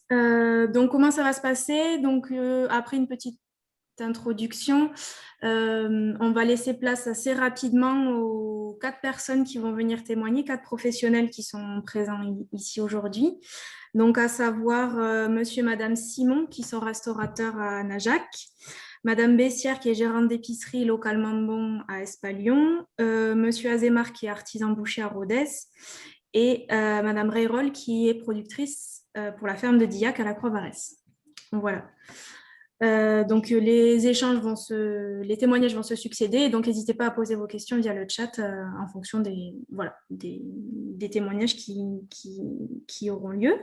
Donc, comment ça va se passer? Donc, après une petite introduction, on va laisser place assez rapidement aux 4 personnes qui vont venir témoigner, 4 professionnels qui sont présents ici aujourd'hui. Donc, à savoir monsieur et madame Simon, qui sont restaurateurs à Najac, madame Bessière, qui est gérante d'épicerie localement bon à Espalion, monsieur Azemar, qui est artisan boucher à Rodez, et madame Reyrol, qui est productrice pour la ferme de Dillac à la Croix-Varesse. Donc, voilà. Donc les témoignages vont se succéder, donc n'hésitez pas à poser vos questions via le chat en fonction des témoignages qui auront lieu.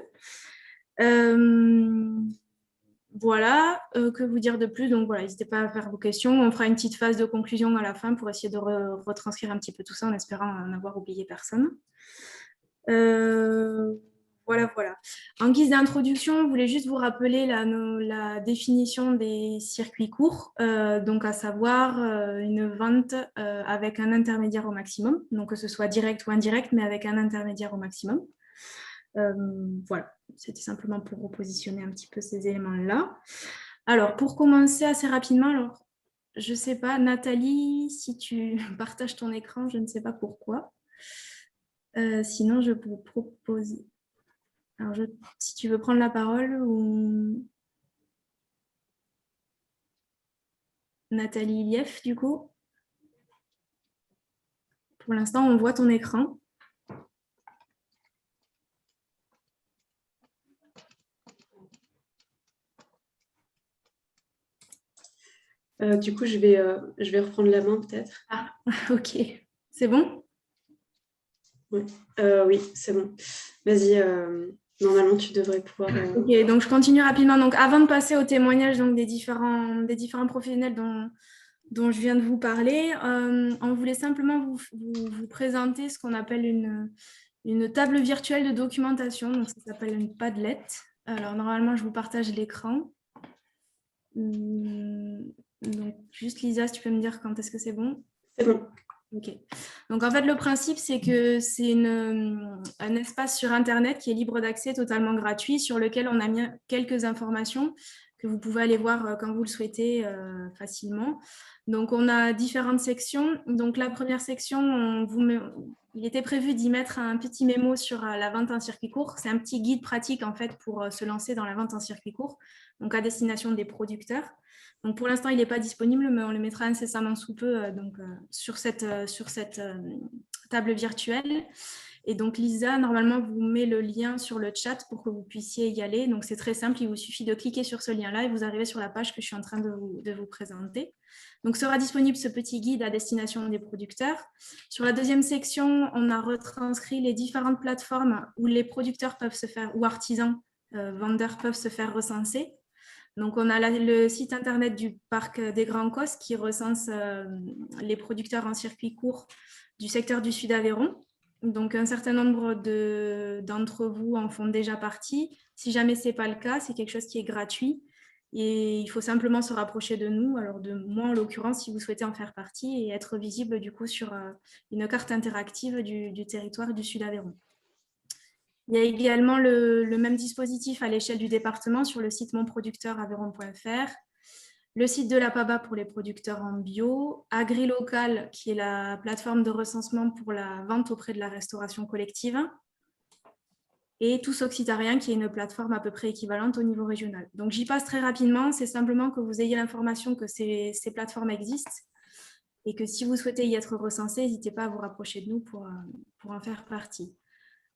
Voilà, que vous dire de plus? Donc voilà, n'hésitez pas à faire vos questions. On fera une petite phase de conclusion à la fin pour essayer de retranscrire un petit peu tout ça en espérant n'avoir oublié personne. Voilà. En guise d'introduction, je voulais juste vous rappeler la définition des circuits courts, donc à savoir une vente avec un intermédiaire au maximum, donc que ce soit direct ou indirect, mais avec un intermédiaire au maximum. Voilà, c'était simplement pour repositionner un petit peu ces éléments-là. Alors, pour commencer assez rapidement, alors, je ne sais pas, Nathalie, si tu partages ton écran, je ne sais pas pourquoi. Sinon, je vous propose... Alors, si tu veux prendre la parole ou Nathalie Lief, du coup. Pour l'instant, on voit ton écran. Du coup, je vais reprendre la main peut-être. Ah, ok. C'est bon? Ouais. Oui, c'est bon. Vas-y, normalement, tu devrais pouvoir... Ok, donc je continue rapidement. Donc, avant de passer au témoignage donc, des différents professionnels dont je viens de vous parler, on voulait simplement vous présenter ce qu'on appelle une table virtuelle de documentation. Donc, ça s'appelle une Padlet. Alors, normalement, je vous partage l'écran. Donc, juste Lisa, si tu peux me dire quand est-ce que c'est bon? C'est bon. Ok. Donc, en fait, le principe, c'est que c'est un espace sur Internet qui est libre d'accès, totalement gratuit, sur lequel on a mis quelques informations que vous pouvez aller voir quand vous le souhaitez facilement. Donc, on a différentes sections. Donc, la première section, il était prévu d'y mettre un petit mémo sur la vente en circuit court. C'est un petit guide pratique, en fait, pour se lancer dans la vente en circuit court, donc à destination des producteurs. Donc pour l'instant, il n'est pas disponible, mais on le mettra incessamment sous peu sur cette table virtuelle. Et donc Lisa, normalement, vous met le lien sur le chat pour que vous puissiez y aller. Donc c'est très simple, il vous suffit de cliquer sur ce lien-là et vous arrivez sur la page que je suis en train de vous présenter. Donc sera disponible ce petit guide à destination des producteurs. Sur la deuxième section, on a retranscrit les différentes plateformes où les producteurs peuvent se faire, ou artisans, vendeurs peuvent se faire recenser. Donc, on a le site internet du Parc des Grands Cosses qui recense les producteurs en circuit court du secteur du Sud-Aveyron. Donc, un certain nombre d'entre vous en font déjà partie. Si jamais ce n'est pas le cas, c'est quelque chose qui est gratuit et il faut simplement se rapprocher de nous, alors de moi en l'occurrence, si vous souhaitez en faire partie et être visible du coup sur une carte interactive du territoire du Sud-Aveyron. Il y a également le même dispositif à l'échelle du département sur le site monproducteuraveyron.fr, le site de la PABA pour les producteurs en bio, AgriLocal qui est la plateforme de recensement pour la vente auprès de la restauration collective, et Tous Occitarien qui est une plateforme à peu près équivalente au niveau régional. Donc j'y passe très rapidement, c'est simplement que vous ayez l'information que ces plateformes existent et que si vous souhaitez y être recensé, n'hésitez pas à vous rapprocher de nous pour en faire partie.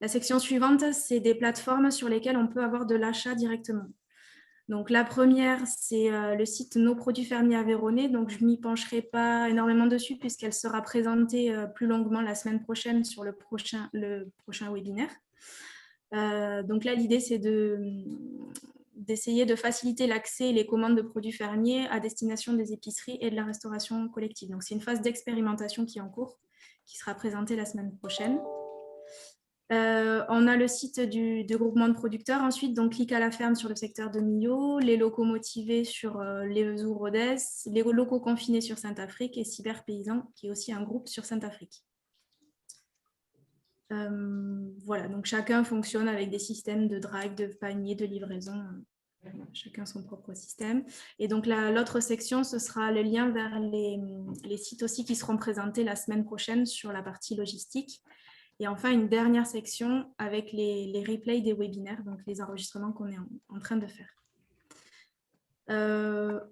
La section suivante, c'est des plateformes sur lesquelles on peut avoir de l'achat directement. Donc, la première, c'est le site Nos produits fermiers aveyronnais. Donc, je ne m'y pencherai pas énormément dessus puisqu'elle sera présentée plus longuement la semaine prochaine sur le prochain webinaire. Donc là, l'idée, c'est d'essayer de faciliter l'accès et les commandes de produits fermiers à destination des épiceries et de la restauration collective. Donc, c'est une phase d'expérimentation qui est en cours, qui sera présentée la semaine prochaine. On a le site du groupement de producteurs ensuite, donc Clic à la ferme sur le secteur de Millau, les locaux motivés sur les Ourodès, les locaux confinés sur Saint-Afrique et Cyber Paysan, qui est aussi un groupe sur Saint-Afrique. Voilà, donc chacun fonctionne avec des systèmes de drive, de panier, de livraison. Chacun son propre système. Et donc l'autre section, ce sera le lien vers les sites aussi qui seront présentés la semaine prochaine sur la partie logistique. Et enfin, une dernière section avec les replays des webinaires, donc les enregistrements qu'on est en train de faire.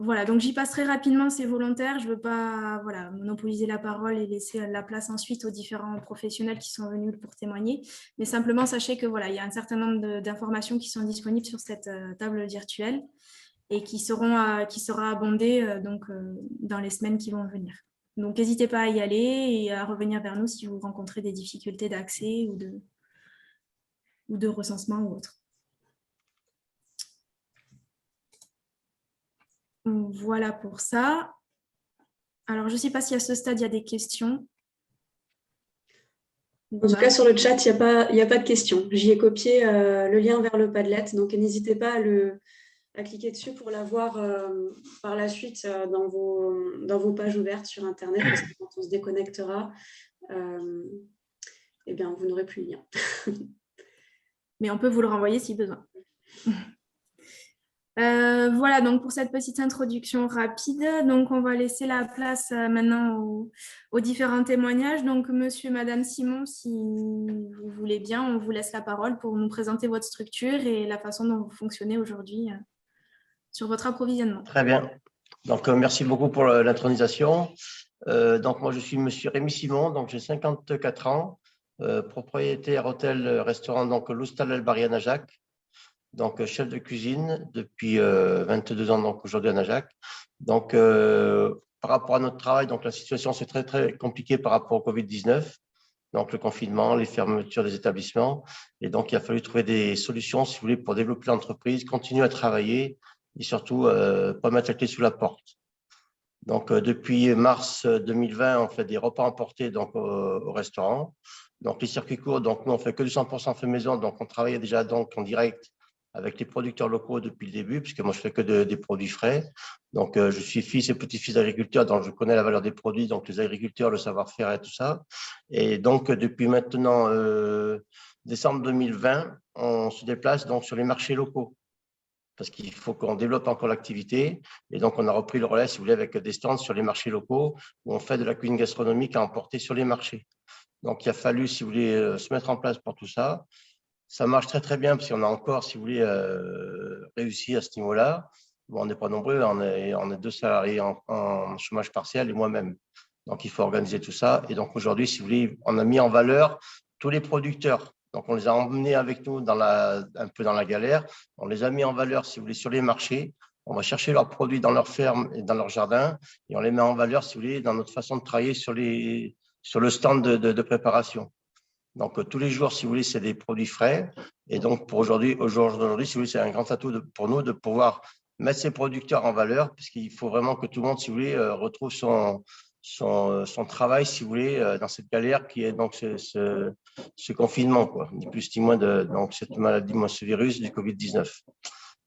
Voilà, donc j'y passerai rapidement, c'est volontaire. Je ne veux pas monopoliser la parole et laisser la place ensuite aux différents professionnels qui sont venus pour témoigner. Mais simplement, sachez que il y a un certain nombre d'informations qui sont disponibles sur cette table virtuelle et qui sera abondée dans les semaines qui vont venir. Donc, n'hésitez pas à y aller et à revenir vers nous si vous rencontrez des difficultés d'accès ou de recensement ou autre. Voilà pour ça. Alors, je ne sais pas si à ce stade, il y a des questions. En tout cas, sur le chat, il n'y a pas de questions. J'y ai copié le lien vers le Padlet, donc n'hésitez pas à cliquer dessus pour l'avoir par la suite dans vos pages ouvertes sur Internet, parce que quand on se déconnectera, eh bien, vous n'aurez plus le lien. Mais on peut vous le renvoyer si besoin. Voilà, donc pour cette petite introduction rapide, donc on va laisser la place maintenant aux différents témoignages. Donc, monsieur et madame Simon, si vous voulez bien, on vous laisse la parole pour nous présenter votre structure et la façon dont vous fonctionnez aujourd'hui sur votre approvisionnement. Très bien. Donc, merci beaucoup pour l'intronisation. Donc, moi, je suis monsieur Rémi Simon, donc j'ai 54 ans, propriétaire hôtel-restaurant, donc l'Hostal El Bari à Najac. Donc, chef de cuisine depuis 22 ans, donc aujourd'hui à Najac. Donc, par rapport à notre travail, donc la situation c'est très, très compliquée par rapport au Covid-19. Donc, le confinement, les fermetures des établissements. Et donc, il a fallu trouver des solutions, si vous voulez, pour développer l'entreprise, continuer à travailler et surtout, pas mettre la clé sous la porte. Donc, depuis mars 2020, on fait des repas emportés donc, au restaurant. Donc, les circuits courts, donc nous, on fait que du 100% fait maison. Donc, on travaille déjà donc, en direct avec les producteurs locaux depuis le début, puisque moi, je fais que des produits frais. Donc, je suis fils et petit-fils d'agriculteurs, donc je connais la valeur des produits, donc les agriculteurs, le savoir-faire et tout ça. Et donc, depuis maintenant décembre 2020, on se déplace donc sur les marchés locaux, parce qu'il faut qu'on développe encore l'activité. Et donc, on a repris le relais, si vous voulez, avec des stands sur les marchés locaux, où on fait de la cuisine gastronomique à emporter sur les marchés. Donc, il a fallu, si vous voulez, se mettre en place pour tout ça. Ça marche très, très bien, parce qu'on a encore, si vous voulez, réussi à ce niveau-là. Bon, on n'est pas nombreux, on est 2 salariés en chômage partiel et moi-même. Donc, il faut organiser tout ça. Et donc, aujourd'hui, si vous voulez, on a mis en valeur tous les producteurs. Donc, on les a emmenés avec nous un peu dans la galère. On les a mis en valeur, si vous voulez, sur les marchés. On va chercher leurs produits dans leurs fermes et dans leurs jardins. Et on les met en valeur, si vous voulez, dans notre façon de travailler sur le stand de préparation. Donc, tous les jours, si vous voulez, c'est des produits frais. Et donc, pour aujourd'hui, si vous voulez, c'est un grand atout pour nous de pouvoir mettre ces producteurs en valeur, parce qu'il faut vraiment que tout le monde, si vous voulez, retrouve son travail, si vous voulez, dans cette galère qui est donc ce confinement, quoi, ni plus ni moins donc cette maladie, ce virus du Covid-19.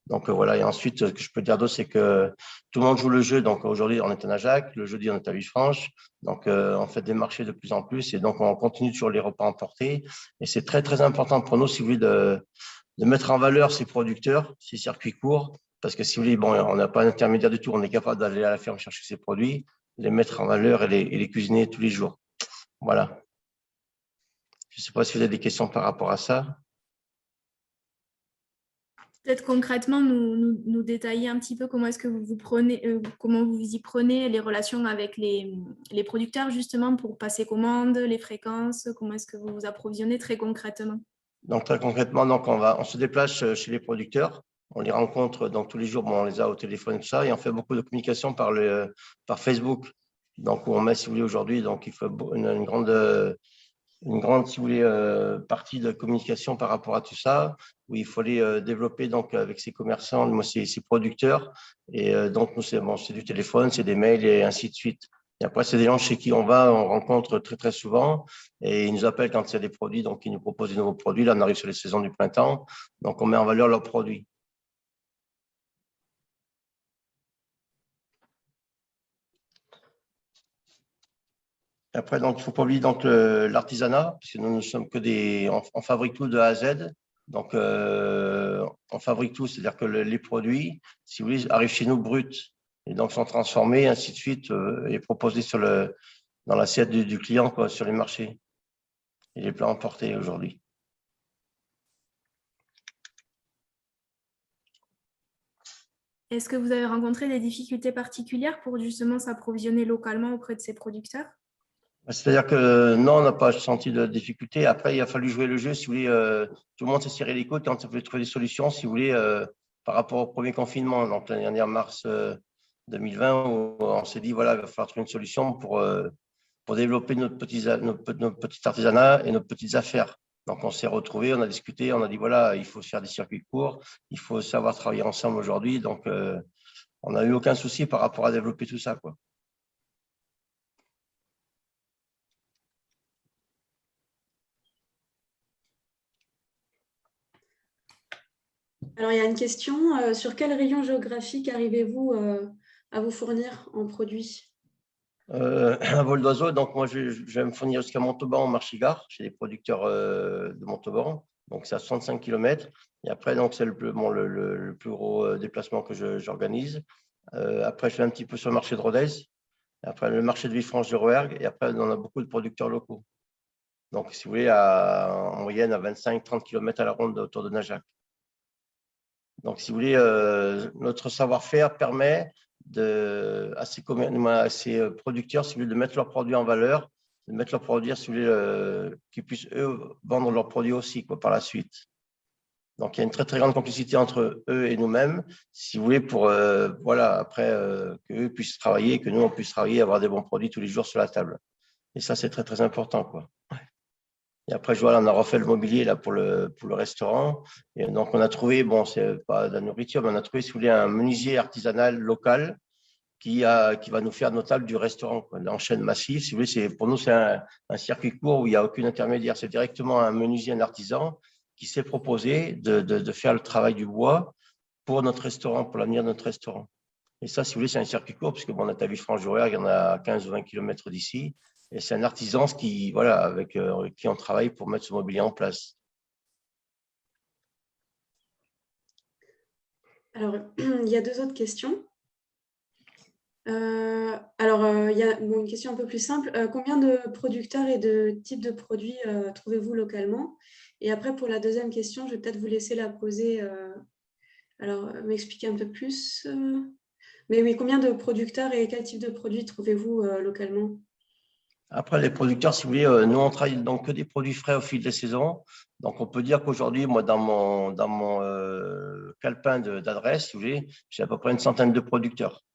Donc voilà, et ensuite, ce que je peux dire d'autre, c'est que tout le monde joue le jeu. Donc aujourd'hui, on est à Najac, le jeudi, on est à Villefranche. Donc on fait des marchés de plus en plus et donc on continue sur les repas emportés. Et c'est très, très important pour nous, si vous voulez, de mettre en valeur ces producteurs, ces circuits courts, parce que si vous voulez, bon, on n'a pas d'intermédiaire du tout, on est capable d'aller à la ferme chercher ces produits, les mettre en valeur et les cuisiner tous les jours. Voilà. Je ne sais pas si vous avez des questions par rapport à ça. Peut-être concrètement nous détailler un petit peu comment est-ce que vous prenez, comment vous y prenez les relations avec les producteurs justement pour passer commande, les fréquences, comment est-ce que vous vous approvisionnez très concrètement? Donc très concrètement, donc on se déplace chez les producteurs, on les rencontre donc tous les jours, bon, on les a au téléphone et tout ça, et on fait beaucoup de communication par Facebook. Donc où on met, si vous voulez, aujourd'hui, donc il faut une grande, si vous voulez, partie de communication par rapport à tout ça, où il faut les développer donc avec ces commerçants, ces producteurs. Et donc, nous, c'est du téléphone, c'est des mails et ainsi de suite. Et après, c'est des gens chez qui on rencontre très, très souvent. Et ils nous appellent quand il y a des produits, donc ils nous proposent des nouveaux produits. Là, on arrive sur les saisons du printemps, donc on met en valeur leurs produits. Après, donc, il ne faut pas oublier donc l'artisanat, parce que nous ne sommes que on fabrique tout de A à Z. Donc, on fabrique tout, c'est-à-dire que les produits, si vous voulez, arrivent chez nous bruts et donc sont transformés, ainsi de suite, et proposés dans l'assiette du client, quoi, sur les marchés et les plats emportés aujourd'hui. Est-ce que vous avez rencontré des difficultés particulières pour justement s'approvisionner localement auprès de ces producteurs? C'est-à-dire que non, on n'a pas senti de difficulté. Après, il a fallu jouer le jeu. Si vous voulez, tout le monde s'est serré les coudes quand on voulait trouver des solutions, si vous voulez, par rapport au premier confinement, donc l'année dernière, mars 2020, où on s'est dit, voilà, il va falloir trouver une solution pour développer notre petit artisanat et nos petites affaires. Donc, on s'est retrouvés, on a discuté, on a dit, voilà, il faut faire des circuits courts, il faut savoir travailler ensemble aujourd'hui. Donc, on n'a eu aucun souci par rapport à développer tout ça, quoi. Alors, il y a une question. Sur quel rayon géographique arrivez-vous à vous fournir en produits? Un vol d'oiseau, donc moi je vais me fournir jusqu'à Montauban en Marchigare, chez les producteurs de Montauban, donc c'est à 65 km. Et après, donc c'est le plus gros déplacement que j'organise. Après, je vais un petit peu sur le marché de Rodez, après le marché de Villefranche-de-Rouergue, et après, on a beaucoup de producteurs locaux. Donc, si vous voulez, en moyenne, à 25-30 km à la ronde autour de Najac. Donc, si vous voulez, notre savoir-faire permet à ces producteurs, si vous voulez, de mettre leurs produits en valeur, de mettre leurs produits, si vous voulez, qu'ils puissent, eux, vendre leurs produits aussi, quoi, par la suite. Donc, il y a une très, très grande complicité entre eux et nous-mêmes, si vous voulez, pour, voilà, après, qu'eux puissent travailler, que nous, on puisse travailler, avoir des bons produits tous les jours sur la table. Et ça, c'est très, très important, quoi. Et après, je vois, on a refait le mobilier là, pour le restaurant. Et donc, on a trouvé, bon, c'est pas de la nourriture, mais on a trouvé, si vous voulez, un menuisier artisanal local qui va nous faire notre table du restaurant, quoi, en chaîne massive. Si vous voulez, pour nous, c'est un circuit court où il n'y a aucune intermédiaire. C'est directement un menuisier, un artisan qui s'est proposé de faire le travail du bois pour notre restaurant, pour l'avenir de notre restaurant. Et ça, si vous voulez, c'est un circuit court, parce que bon, on a Villefranche-de-Rouergue, il y en a 15 ou 20 km d'ici. Et c'est un artisan voilà, avec qui on travaille pour mettre ce mobilier en place. Alors, il y a deux autres questions. Il y a une question un peu plus simple. Combien de producteurs et de types de produits trouvez-vous localement? Et après, pour la deuxième question, je vais peut-être vous laisser la poser. Alors, m'expliquer un peu plus. Mais oui, combien de producteurs et quel type de produits trouvez-vous localement? Après, les producteurs, si vous voulez, nous, on travaille donc que des produits frais au fil des saisons. Donc, on peut dire qu'aujourd'hui, moi, dans mon calepin d'adresse, si vous voulez, j'ai à peu près une centaine de producteurs.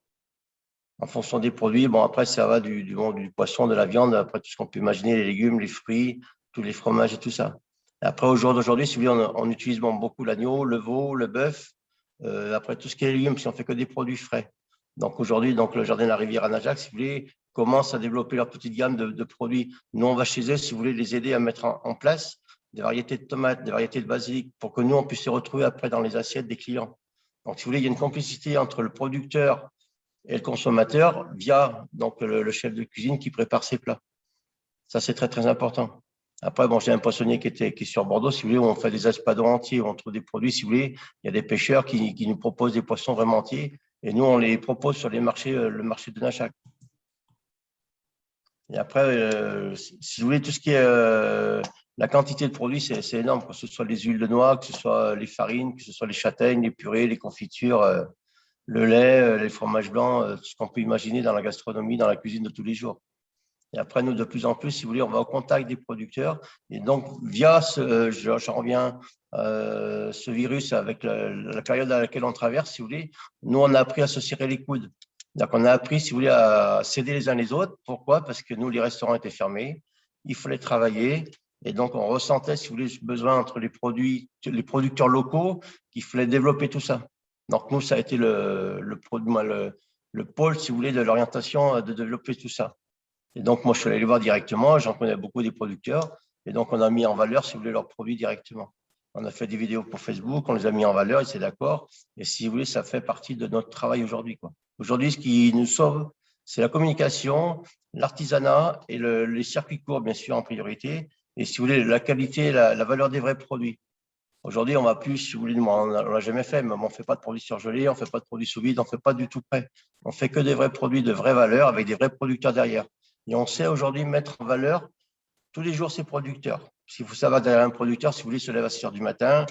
En fonction des produits, bon, après, ça va du poisson, de la viande, après tout ce qu'on peut imaginer, les légumes, les fruits, tous les fromages et tout ça. Et après, au jour d'aujourd'hui, si vous voulez, on utilise beaucoup l'agneau, le veau, le bœuf, après tout ce qui est légumes, parce qu'on ne fait que des produits frais. Donc aujourd'hui, le Jardin de la Rivière à Najac, si vous voulez, commence à développer leur petite gamme de produits. Nous, on va chez eux, si vous voulez, les aider à mettre en place des variétés de tomates, des variétés de basilic, pour que nous, on puisse les retrouver après dans les assiettes des clients. Donc, si vous voulez, il y a une complicité entre le producteur et le consommateur via donc, le chef de cuisine qui prépare ses plats. Ça, c'est très, très important. Après, bon, j'ai un poissonnier qui est sur Bordeaux, si vous voulez, où on fait des espadons entiers, où on trouve des produits, si vous voulez. Il y a des pêcheurs qui nous proposent des poissons vraiment entiers. Et nous, on les propose sur les marchés, le marché de Nachac. Et après, si vous voulez, tout ce qui est la quantité de produits, c'est énorme, que ce soit les huiles de noix, que ce soit les farines, que ce soit les châtaignes, les purées, les confitures, le lait, les fromages blancs, tout ce qu'on peut imaginer dans la gastronomie, dans la cuisine de tous les jours. Et après, nous, de plus en plus, si vous voulez, on va au contact des producteurs. Et donc, via j'en reviens, ce virus avec la période à laquelle on traverse, si vous voulez, nous, on a appris à se serrer les coudes. Donc, on a appris, si vous voulez, à s'aider les uns les autres. Pourquoi? Parce que nous, les restaurants étaient fermés. Il fallait travailler. Et donc, on ressentait, si vous voulez, ce besoin entre les producteurs locaux qu'il fallait développer tout ça. Donc, nous, ça a été le pôle, si vous voulez, de l'orientation de développer tout ça. Et donc, moi, je suis allé les voir directement. J'en connais beaucoup des producteurs. Et donc, on a mis en valeur, si vous voulez, leurs produits directement. On a fait des vidéos pour Facebook, on les a mis en valeur, et c'est d'accord. Et si vous voulez, ça fait partie de notre travail aujourd'hui, quoi. Aujourd'hui, ce qui nous sauve, C'est la communication, l'artisanat et les circuits courts, bien sûr, en priorité. Et si vous voulez, la qualité, la valeur des vrais produits. Aujourd'hui, on va plus, si vous voulez, on ne l'a jamais fait, mais on ne fait pas de produits surgelés, on ne fait pas de produits sous vide, on ne fait pas du tout prêt. On fait que des vrais produits de vraie valeur avec des vrais producteurs derrière. Et on sait aujourd'hui mettre en valeur tous les jours ces producteurs. Si vous savez derrière un producteur, si vous voulez, il se lève à 6 heures du matin,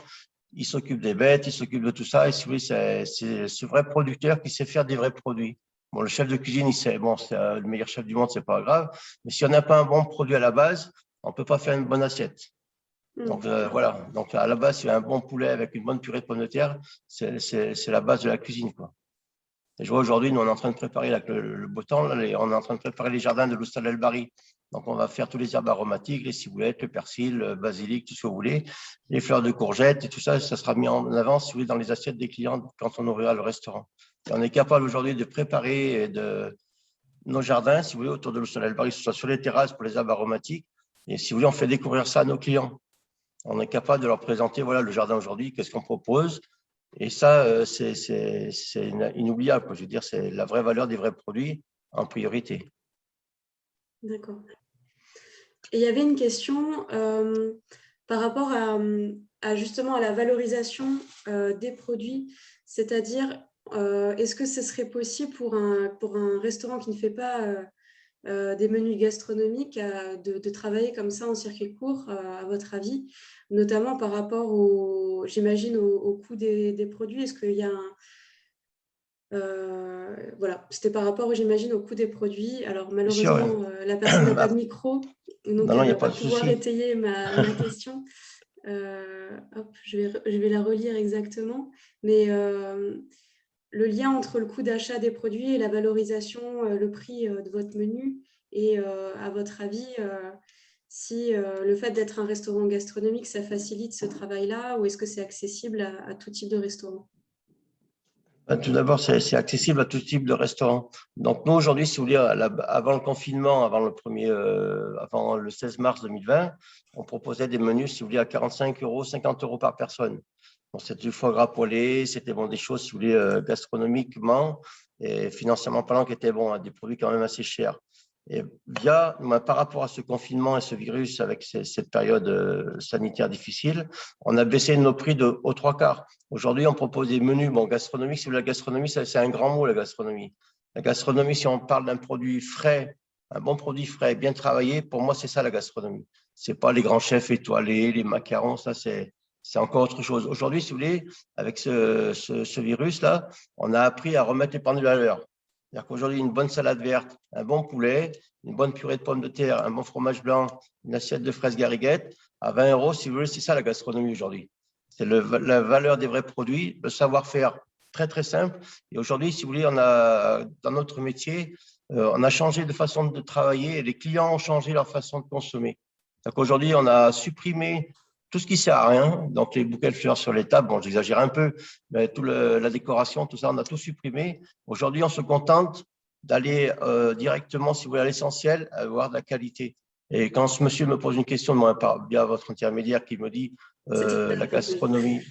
il s'occupe des bêtes, il s'occupe de tout ça. Et si vous voulez, c'est ce vrai producteur qui sait faire des vrais produits. Bon, le chef de cuisine, il sait, bon, c'est le meilleur chef du monde, c'est pas grave. Mais si on n'a pas un bon produit à la base, on ne peut pas faire une bonne assiette. Donc voilà, donc à la base, il y a un bon poulet avec une bonne purée de pommes de terre, c'est la base de la cuisine, quoi. Et je vois aujourd'hui, nous, on est en train de préparer avec le beau temps, là, on est en train de préparer les jardins de l'Oustal El Bari. Donc on va faire tous les herbes aromatiques, les ciboulettes, le persil, le basilic, tout ce que vous voulez, les fleurs de courgettes et tout ça, ça sera mis en avant, si vous voulez, dans les assiettes des clients quand on ouvrira le restaurant. Et on est capable aujourd'hui de préparer nos jardins, si vous voulez, autour de l'Oustal El Bari, que ce soit sur les terrasses pour les herbes aromatiques. Et si vous voulez, on fait découvrir ça à nos clients. On est capable de leur présenter, voilà, le jardin aujourd'hui, qu'est-ce qu'on propose. Et ça, c'est inoubliable. Je veux dire, c'est la vraie valeur des vrais produits en priorité. D'accord. Et il y avait une question par rapport justement à la valorisation des produits, c'est-à-dire est-ce que ce serait possible pour un restaurant qui ne fait pas des menus gastronomiques de travailler comme ça en circuit court, à votre avis, notamment par rapport j'imagine, au coût des produits. Est-ce qu'il y a voilà, c'était par rapport, j'imagine, au coût des produits. Alors malheureusement, la personne n'a pas de micro, donc Non, elle il n'y ne a va pas pas de pouvoir souci. étayer ma question. Hop, je vais la relire exactement. Mais le lien entre le coût d'achat des produits et la valorisation, le prix de votre menu, et à votre avis, si le fait d'être un restaurant gastronomique, ça facilite ce travail-là, ou est-ce que c'est accessible à tout type de restaurant? Tout d'abord, c'est accessible à tout type de restaurant. Donc, nous, aujourd'hui, si vous voulez, avant le confinement, avant le 16 mars 2020, on proposait des menus, si vous voulez, à 45 €, 50 € par personne. Bon, c'était du foie gras poêlé, c'était bon, des choses, si vous voulez, gastronomiquement et financièrement parlant, qui étaient bons, hein, des produits quand même assez chers. Et par rapport à ce confinement et ce virus, avec cette période sanitaire difficile, on a baissé nos prix aux 3/4. Aujourd'hui, on propose des menus gastronomiques. Si vous voulez, la gastronomie, c'est un grand mot, la gastronomie. La gastronomie, si on parle d'un produit frais, un bon produit frais, bien travaillé, pour moi, c'est ça la gastronomie. Ce n'est pas les grands chefs étoilés, les macarons, ça, c'est encore autre chose. Aujourd'hui, si vous voulez, avec ce virus-là, on a appris à remettre les pendules à l'heure. C'est-à-dire qu'aujourd'hui, une bonne salade verte, un bon poulet, une bonne purée de pommes de terre, un bon fromage blanc, une assiette de fraises gariguettes, à 20 €, si vous voulez, c'est ça la gastronomie aujourd'hui. C'est la valeur des vrais produits, le savoir-faire très, très simple. Et aujourd'hui, si vous voulez, dans notre métier, on a changé de façon de travailler et les clients ont changé leur façon de consommer. Donc aujourd'hui, on a supprimé tout ce qui ne sert à rien. Donc les bouquets de fleurs sur les tables, bon, j'exagère un peu, mais la décoration, tout ça, on a tout supprimé. Aujourd'hui, on se contente d'aller directement, si vous voulez, à l'essentiel, avoir de la qualité. Et quand ce monsieur me pose une question, via votre intermédiaire, qui me dit la gastronomie,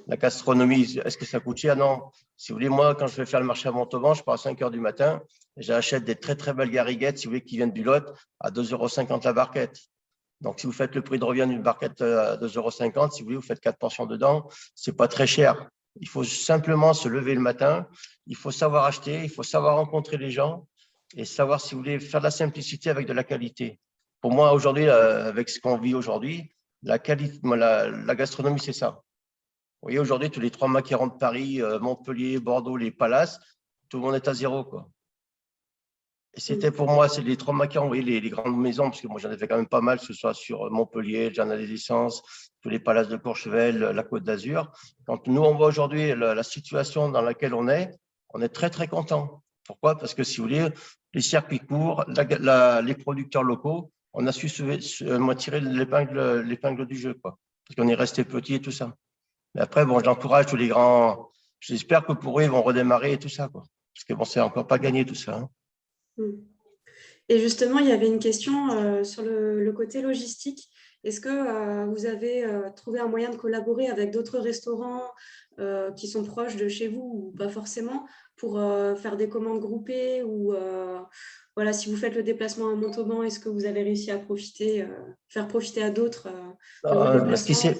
est-ce que ça coûte cher? Non. Si vous voulez, moi, quand je vais faire le marché à Montauban, je pars à 5 heures du matin, j'achète des très, très belles gariguettes, si vous voulez, qui viennent du Lot, à 2,50 € la barquette. Donc, si vous faites le prix de revient d'une barquette à 2,50 €, si vous voulez, vous faites 4 portions dedans, ce n'est pas très cher. Il faut simplement se lever le matin, il faut savoir acheter, il faut savoir rencontrer les gens et savoir, si vous voulez, faire de la simplicité avec de la qualité. Pour moi, aujourd'hui, avec ce qu'on vit aujourd'hui, la gastronomie, c'est ça. Vous voyez, aujourd'hui, tous les 3 macarons de Paris, Montpellier, Bordeaux, les Palaces, tout le monde est à zéro, quoi. Et c'était pour moi, c'est les 3 macarons, vous voyez, les grandes maisons, parce que moi, j'en ai fait quand même pas mal, que ce soit sur Montpellier, Jeanne des Essences, tous les palaces de Courchevel, la Côte d'Azur. Quand nous, on voit aujourd'hui la situation dans laquelle on est très, très content. Pourquoi? Parce que, si vous voulez, les circuits courts, les producteurs locaux, on a su tirer l'épingle du jeu, quoi. Parce qu'on est resté petit et tout ça. Mais après, bon, j'encourage tous les grands. J'espère que pour eux, ils vont redémarrer et tout ça, quoi. Parce que bon, c'est encore pas gagné tout ça, hein. Et justement, il y avait une question sur le côté logistique. Est-ce que vous avez trouvé un moyen de collaborer avec d'autres restaurants qui sont proches de chez vous ou pas forcément pour faire des commandes groupées ou voilà, si vous faites le déplacement à Montauban, est-ce que vous avez réussi à faire profiter à d'autres de vos déplacements?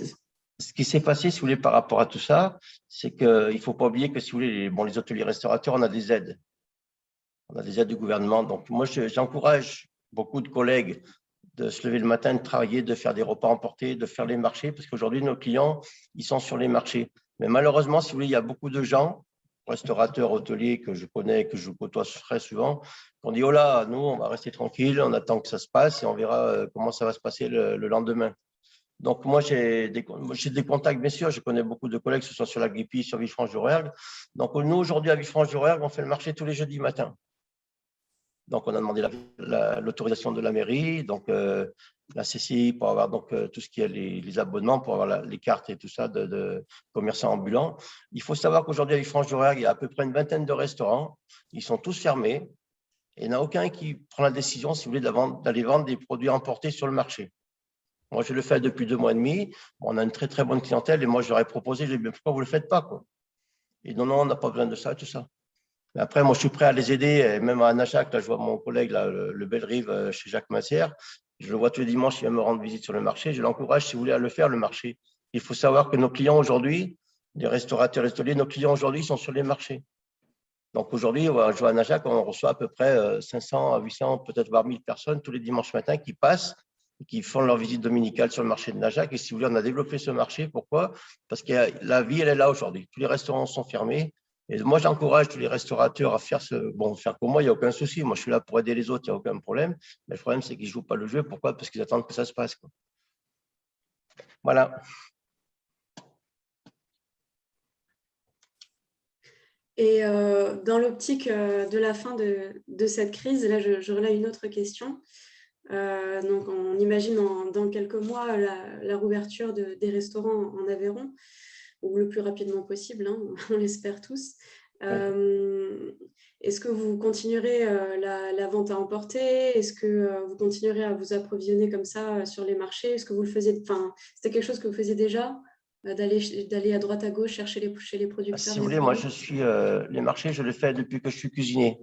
Ce qui s'est passé, si vous voulez, par rapport à tout ça, c'est qu'il ne faut pas oublier que, si vous voulez, les hôteliers restaurateurs, on a des aides. On a des aides du gouvernement. Donc, moi, j'encourage beaucoup de collègues de se lever le matin, de travailler, de faire des repas emportés, de faire les marchés, parce qu'aujourd'hui, nos clients, ils sont sur les marchés. Mais malheureusement, si vous voulez, il y a beaucoup de gens, restaurateurs, hôteliers, que je connais, que je côtoie très souvent, qui ont dit, oh là, nous, on va rester tranquille, on attend que ça se passe et on verra comment ça va se passer le lendemain. Donc, moi, j'ai des contacts, bien sûr. Je connais beaucoup de collègues, que ce soit sur la Guipi, sur Villefranche-du-Rouergue. Donc, nous, aujourd'hui, à Villefranche-du-Rouergue, on fait le marché tous les jeudis matin. Donc, on a demandé l'autorisation de la mairie, donc la CCI pour avoir donc, tout ce qui est les abonnements, pour avoir les cartes et tout ça de commerçants ambulants. Il faut savoir qu'aujourd'hui, à Villefranche-du-Rouergue, il y a à peu près une vingtaine de restaurants. Ils sont tous fermés et il n'y en a aucun qui prend la décision, si vous voulez, d'aller vendre des produits emportés sur le marché. Moi, je le fais depuis 2 mois et demi. On a une très, très bonne clientèle et moi, je leur ai proposé, je lui ai dit, pourquoi vous ne le faites pas, quoi? Et non, on n'a pas besoin de ça, tout ça. Mais après, moi, je suis prêt à les aider, et même à Najac, là, je vois mon collègue, là, le Bellerive, chez Jacques Massière. Je le vois tous les dimanches, il vient me rendre visite sur le marché. Je l'encourage, si vous voulez, à le faire, le marché. Il faut savoir que nos clients aujourd'hui, les restaurateurs, les hôteliers, nos clients aujourd'hui sont sur les marchés. Donc aujourd'hui, je vois à Najac, on reçoit à peu près 500 à 800, peut-être voire 1000 personnes tous les dimanches matins qui passent, qui font leur visite dominicale sur le marché de Najac. Et si vous voulez, on a développé ce marché. Pourquoi? Parce que la vie, elle est là aujourd'hui. Tous les restaurants sont fermés. Et moi, j'encourage tous les restaurateurs à faire faire comme moi, il n'y a aucun souci. Moi, je suis là pour aider les autres, il n'y a aucun problème. Mais le problème, c'est qu'ils ne jouent pas le jeu. Pourquoi? Parce qu'ils attendent que ça se passe, quoi. Voilà. Et dans l'optique de la fin de cette crise, là, je relève une autre question. Donc, on imagine dans quelques mois la rouverture des restaurants en Aveyron, ou le plus rapidement possible, hein, on l'espère tous. Est-ce que vous continuerez la vente à emporter? Est-ce que vous continuerez à vous approvisionner comme ça sur les marchés? Est-ce que vous le faisiez, c'était quelque chose que vous faisiez déjà, d'aller à droite à gauche chercher chez les producteurs? Si vous voulez, moi, les marchés, je le fais depuis que je suis cuisinier.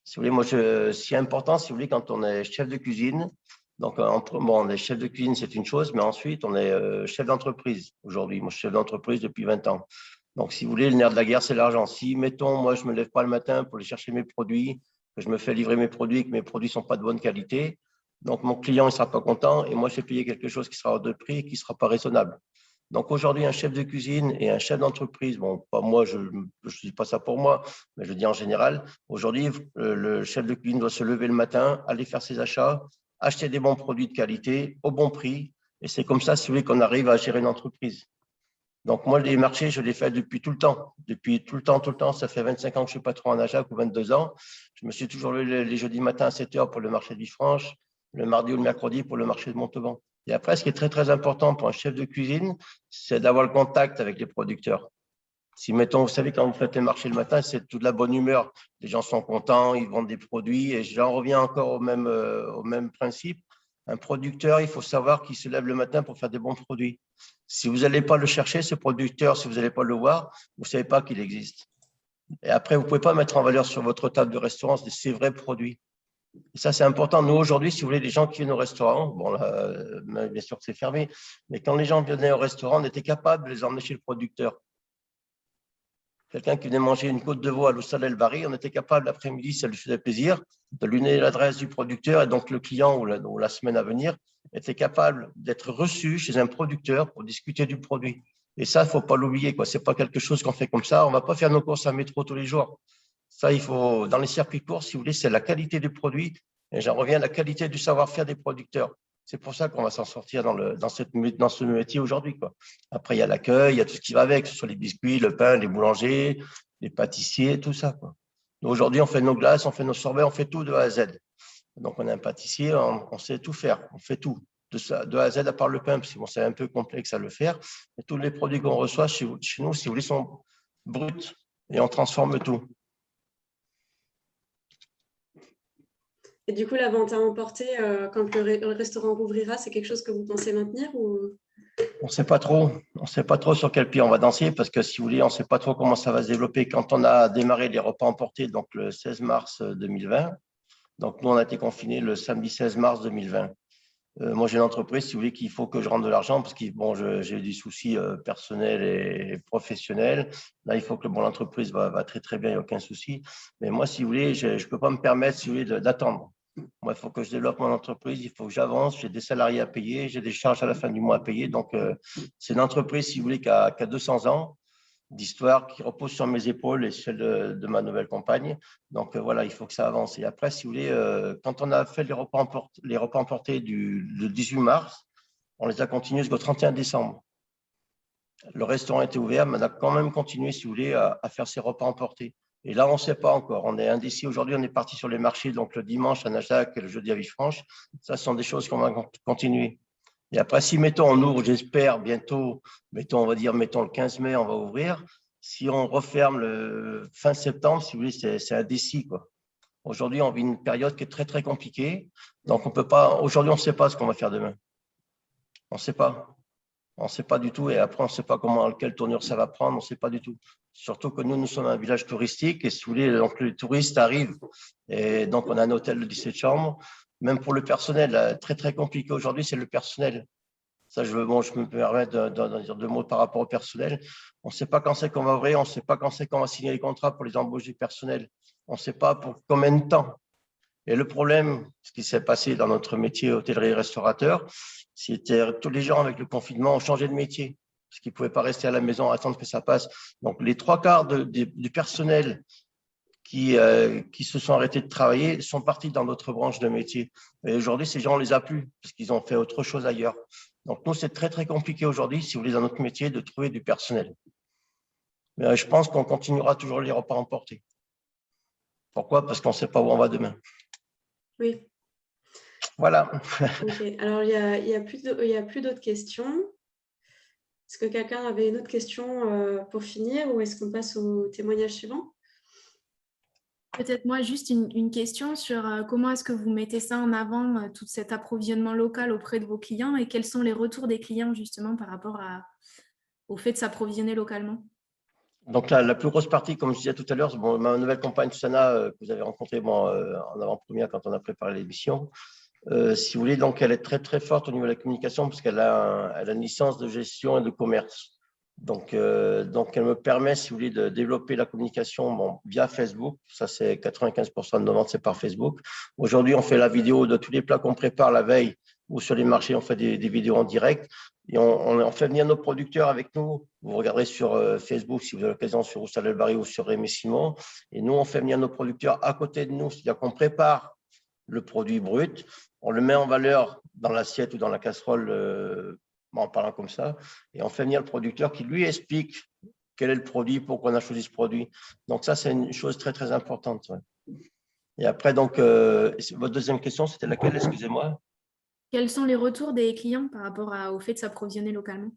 Si vous voulez, moi, c'est important, si vous voulez, quand on est chef de cuisine. Donc, on est chef de cuisine, c'est une chose, mais ensuite, on est chef d'entreprise aujourd'hui. Moi, je suis chef d'entreprise depuis 20 ans. Donc, si vous voulez, le nerf de la guerre, c'est l'argent. Si, mettons, moi, je ne me lève pas le matin pour aller chercher mes produits, que je me fais livrer mes produits, que mes produits ne sont pas de bonne qualité, donc mon client ne sera pas content et moi, je vais payer quelque chose qui sera hors de prix et qui ne sera pas raisonnable. Donc aujourd'hui, un chef de cuisine et un chef d'entreprise, bon, pas moi, je ne dis pas ça pour moi, mais je dis en général, aujourd'hui, le chef de cuisine doit se lever le matin, aller faire ses achats, acheter des bons produits de qualité au bon prix. Et c'est comme ça, si vous voulez, qu'on arrive à gérer une entreprise. Donc moi, les marchés, je les fais depuis tout le temps. Depuis tout le temps. Ça fait 25 ans que je suis patron en Ajac ou 22 ans. Je me suis toujours levé les jeudis matins à 7 heures pour le marché de Villefranche, le mardi ou le mercredi pour le marché de Montauban. Et après, ce qui est très, très important pour un chef de cuisine, c'est d'avoir le contact avec les producteurs. Si, mettons, vous savez, quand vous faites les marchés le matin, c'est toute la bonne humeur. Les gens sont contents, ils vendent des produits. Et j'en reviens encore au même principe. Un producteur, il faut savoir qu'il se lève le matin pour faire des bons produits. Si vous n'allez pas le chercher, ce producteur, si vous n'allez pas le voir, vous ne savez pas qu'il existe. Et après, vous ne pouvez pas mettre en valeur sur votre table de restaurant ces vrais produits. Et ça, c'est important. Nous, aujourd'hui, si vous voulez, les gens qui viennent au restaurant, bon, là, bien sûr que c'est fermé, mais quand les gens venaient au restaurant, on était capable de les emmener chez le producteur. Quelqu'un qui venait manger une côte de veau à l'Oustal El Bari, on était capable, l'après-midi, ça lui faisait plaisir, de lui donner l'adresse du producteur, et donc le client ou la semaine à venir était capable d'être reçu chez un producteur pour discuter du produit. Et ça, il ne faut pas l'oublier, quoi. Ce n'est pas quelque chose qu'on fait comme ça. On ne va pas faire nos courses à métro tous les jours. Ça, il faut, dans les circuits courts, si vous voulez, c'est la qualité du produit. Et j'en reviens à la qualité du savoir-faire des producteurs. C'est pour ça qu'on va s'en sortir dans ce métier aujourd'hui, quoi. Après, il y a l'accueil, il y a tout ce qui va avec, que ce soit les biscuits, le pain, les boulangers, les pâtissiers, tout ça, quoi. Aujourd'hui, on fait nos glaces, on fait nos sorbets, on fait tout de A à Z. Donc, on est un pâtissier, on sait tout faire, on fait tout. De A à Z, à part le pain, parce que bon, c'est un peu complexe à le faire. Et tous les produits qu'on reçoit chez nous, si vous voulez, sont bruts et on transforme tout. Et du coup, la vente à emporter, quand le restaurant rouvrira, c'est quelque chose que vous pensez maintenir ou... On ne sait pas trop. On sait pas trop sur quel pied on va danser parce que si vous voulez, on ne sait pas trop comment ça va se développer. Quand on a démarré les repas emportés, donc le 16 mars 2020, donc nous, on a été confinés le samedi 16 mars 2020. Moi, j'ai une entreprise, si vous voulez, qu'il faut que je rentre de l'argent parce que bon, j'ai des soucis personnels et professionnels. Là, il faut que l'entreprise va très, très bien, il n'y a aucun souci. Mais moi, si vous voulez, je ne peux pas me permettre, si vous voulez, d'attendre. Moi, il faut que je développe mon entreprise, il faut que j'avance, j'ai des salariés à payer, j'ai des charges à la fin du mois à payer. Donc, c'est une entreprise, si vous voulez, qui a 200 ans d'histoire qui repose sur mes épaules et celle de ma nouvelle compagne. Donc, voilà, il faut que ça avance. Et après, si vous voulez, quand on a fait les repas emportés le 18 mars, on les a continués jusqu'au 31 décembre. Le restaurant était ouvert, mais on a quand même continué, si vous voulez, à faire ces repas emportés. Et là, on ne sait pas encore. On est indécis. Aujourd'hui, on est parti sur les marchés, donc le dimanche à Najac et le jeudi à Villefranche. Ça, ce sont des choses qu'on va continuer. Et après, si, mettons, on ouvre, j'espère, bientôt, on va dire, mettons, le 15 mai, on va ouvrir. Si on referme le fin septembre, si vous voulez, c'est indécis, quoi. Aujourd'hui, on vit une période qui est très, très compliquée. Donc, on peut pas, aujourd'hui, on ne sait pas ce qu'on va faire demain. On ne sait pas. On ne sait pas du tout. Et après, on ne sait pas quelle tournure ça va prendre. On ne sait pas du tout. Surtout que nous sommes un village touristique. Et si vous voulez, donc, les touristes arrivent. Et donc, on a un hôtel de 17 chambres. Même pour le personnel, très, très compliqué aujourd'hui, c'est le personnel. Ça, je me permets de dire deux mots par rapport au personnel. On ne sait pas quand c'est qu'on va ouvrir. On ne sait pas quand c'est qu'on va signer les contrats pour les embauches du personnel. On ne sait pas pour combien de temps. Et le problème, ce qui s'est passé dans notre métier hôtellerie-restaurateur, c'était tous les gens avec le confinement ont changé de métier parce qu'ils ne pouvaient pas rester à la maison, attendre que ça passe. Donc, les trois quarts du personnel qui se sont arrêtés de travailler sont partis dans d'autres branches de métier. Et aujourd'hui, ces gens, on ne les a plus parce qu'ils ont fait autre chose ailleurs. Donc, nous, c'est très, très compliqué aujourd'hui, si vous voulez, dans notre métier, de trouver du personnel. Mais je pense qu'on continuera toujours les repas emportés. Pourquoi? Parce qu'on ne sait pas où on va demain. Oui. Voilà. Okay. Alors, il y a plus d'autres questions. Est-ce que quelqu'un avait une autre question pour finir ou est-ce qu'on passe au témoignage suivant? Peut-être moi, juste une question sur comment est-ce que vous mettez ça en avant, tout cet approvisionnement local auprès de vos clients et quels sont les retours des clients justement par rapport au fait de s'approvisionner localement? Donc, la plus grosse partie, comme je disais tout à l'heure, bon, ma nouvelle compagne Susanna, que vous avez rencontrée en avant-première quand on a préparé l'émission, si vous voulez, donc elle est très, très forte au niveau de la communication parce qu'elle a une licence de gestion et de commerce. Donc, elle me permet, si vous voulez, de développer la communication via Facebook. Ça, c'est 95% de nos ventes, c'est par Facebook. Aujourd'hui, on fait la vidéo de tous les plats qu'on prépare la veille ou sur les marchés, on fait des vidéos en direct. Et on fait venir nos producteurs avec nous. Vous regarderez sur Facebook, si vous avez l'occasion, sur Oustal El Barry ou sur Rémi Simon. Et nous, on fait venir nos producteurs à côté de nous. C'est-à-dire qu'on prépare le produit brut, on le met en valeur dans l'assiette ou dans la casserole, en parlant comme ça, et on fait venir le producteur qui lui explique quel est le produit, pourquoi on a choisi ce produit. Donc ça, c'est une chose très, très importante. Ouais. Et après, donc, votre deuxième question, c'était laquelle, excusez-moi? Quels sont les retours des clients par rapport au fait de s'approvisionner localement?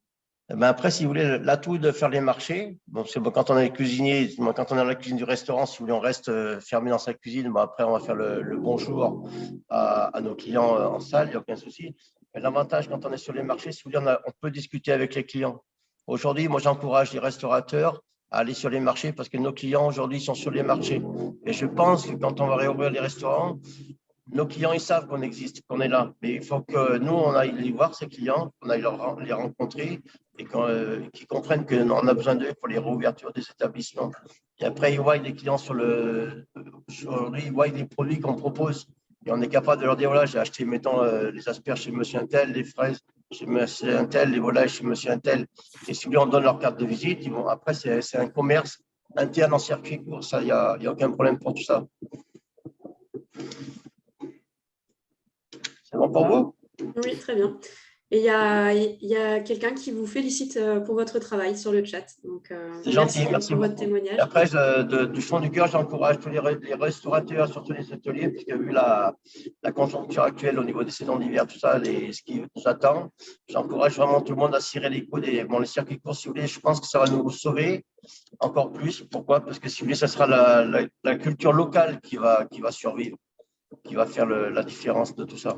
Ben après, si vous voulez, l'atout de faire les marchés, bon, c'est bon, quand on est cuisinier, quand on est dans la cuisine du restaurant, si vous voulez, on reste fermé dans sa cuisine. Bon, après, on va faire le bonjour à nos clients en salle, il n'y a aucun souci. Mais l'avantage, quand on est sur les marchés, si vous voulez, on peut discuter avec les clients. Aujourd'hui, moi, j'encourage les restaurateurs à aller sur les marchés parce que nos clients, aujourd'hui, sont sur les marchés. Et je pense que quand on va réouvrir les restaurants, nos clients, ils savent qu'on existe, qu'on est là. Mais il faut que nous, on aille les voir, ces clients, qu'on aille les rencontrer et qu'ils comprennent qu'on a besoin d'eux pour les réouvertures des établissements. Et après, ils voient les clients ils voient les produits qu'on propose. Et on est capable de leur dire, voilà, j'ai acheté, mettons, les asperges chez monsieur Untel, les fraises chez monsieur Untel, les volailles chez monsieur Untel. Et si on donne leur carte de visite, après, c'est un commerce interne en circuit court. Ça, il n'y a aucun problème pour tout ça. C'est bon pour vous? Oui, très bien. Et il y a quelqu'un qui vous félicite pour votre travail sur le chat. Donc, c'est gentil, merci pour beaucoup. votre témoignage. Et après, du fond du cœur, j'encourage tous les restaurateurs, surtout les hôteliers, puisque vu la conjoncture actuelle au niveau des saisons d'hiver, tout ça, ce qui nous attend, j'encourage vraiment tout le monde à cirer les coudes. Et bon, les circuits courts, si vous voulez, je pense que ça va nous sauver encore plus. Pourquoi? Parce que si vous voulez, ça sera la culture locale qui va survivre. qui va faire la différence de tout ça.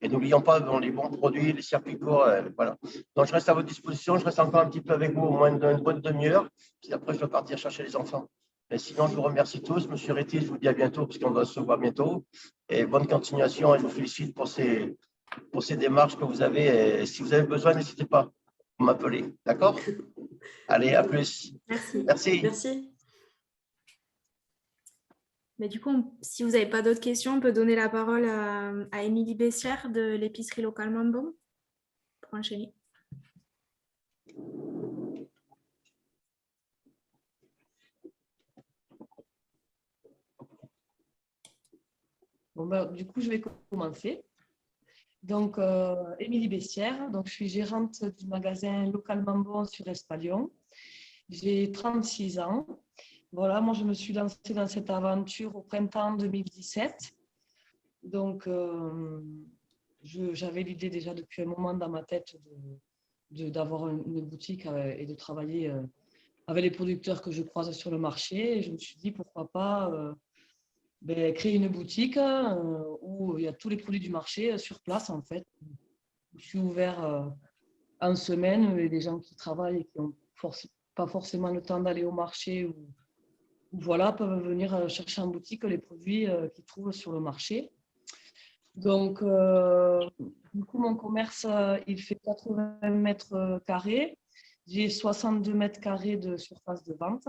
Et n'oublions pas les bons produits, les circuits courts, voilà. Donc, je reste à votre disposition. Je reste encore un petit peu avec vous, au moins une bonne demi-heure. Puis après, je dois partir chercher les enfants. Et sinon, je vous remercie tous. Monsieur Réty, je vous dis à bientôt, puisqu'on doit se voir bientôt. Et bonne continuation. Et je vous félicite pour ces démarches que vous avez. Et si vous avez besoin, n'hésitez pas à m'appeler. D'accord? Allez, à plus. Merci. Merci. Merci. Mais du coup, si vous n'avez pas d'autres questions, on peut donner la parole à Émilie Bessière de l'épicerie localement bon pour enchaîner. Bon, du coup, je vais commencer. Donc, Émilie Bessière, donc, je suis gérante du magasin localement bon sur Espalion. J'ai 36 ans. Voilà, moi, je me suis lancée dans cette aventure au printemps 2017. Donc, j'avais l'idée déjà depuis un moment dans ma tête d'avoir une boutique et de travailler avec les producteurs que je croise sur le marché. Et je me suis dit, pourquoi pas créer une boutique où il y a tous les produits du marché sur place, en fait. Je suis ouvert en semaine et des gens qui travaillent et qui n'ont pas forcément le temps d'aller au marché ou voilà, peuvent venir chercher en boutique les produits qu'ils trouvent sur le marché. Donc, du coup, mon commerce, il fait 80 mètres carrés. J'ai 62 mètres carrés de surface de vente.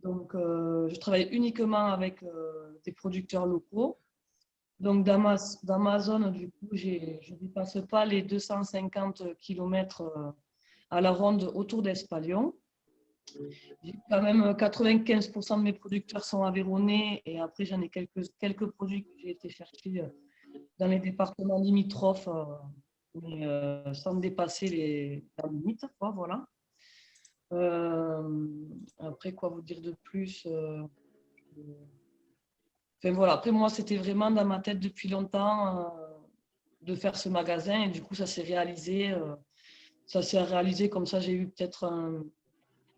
Donc, je travaille uniquement avec des producteurs locaux. Donc, dans ma zone, du coup, je ne dépasse pas les 250 km à la ronde autour d'Espalion. Quand même 95% de mes producteurs sont aveyronnais et après, j'en ai quelques produits que j'ai été chercher dans les départements limitrophes, mais sans dépasser les limites, quoi, voilà. Après, quoi vous dire de plus Enfin, voilà. Après, moi, c'était vraiment dans ma tête depuis longtemps de faire ce magasin et du coup, ça s'est réalisé. Comme ça, j'ai eu peut-être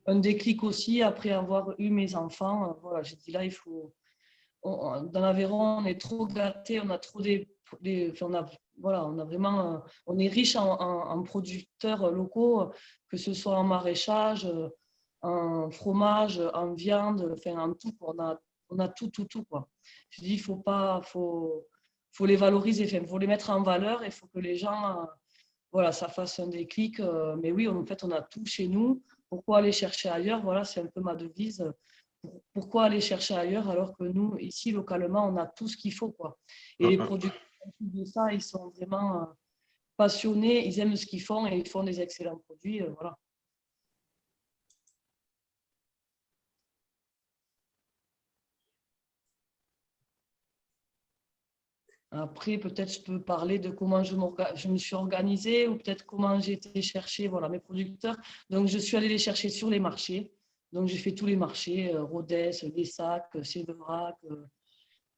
un déclic aussi après avoir eu mes enfants. Voilà, j'ai dit là, il faut. Dans l'Aveyron, on est trop gâtés, on a trop on a vraiment, on est riche en producteurs locaux, que ce soit en maraîchage, en fromage, en viande, enfin en tout. On a tout, quoi. Je dis, il faut les valoriser, il faut les mettre en valeur, il faut que les gens, voilà, ça fasse un déclic. Mais oui, en fait, on a tout chez nous. Pourquoi aller chercher ailleurs? Voilà, c'est un peu ma devise. Pourquoi aller chercher ailleurs alors que nous, ici, localement, on a tout ce qu'il faut, quoi. Et les producteurs de ça, ils sont vraiment passionnés, ils aiment ce qu'ils font et ils font des excellents produits. Voilà. Après, peut-être je peux parler de comment je me suis organisée ou peut-être comment j'ai été chercher voilà, mes producteurs. Donc, je suis allée les chercher sur les marchés. Donc, j'ai fait tous les marchés, Rodez, Lessac, Séverac,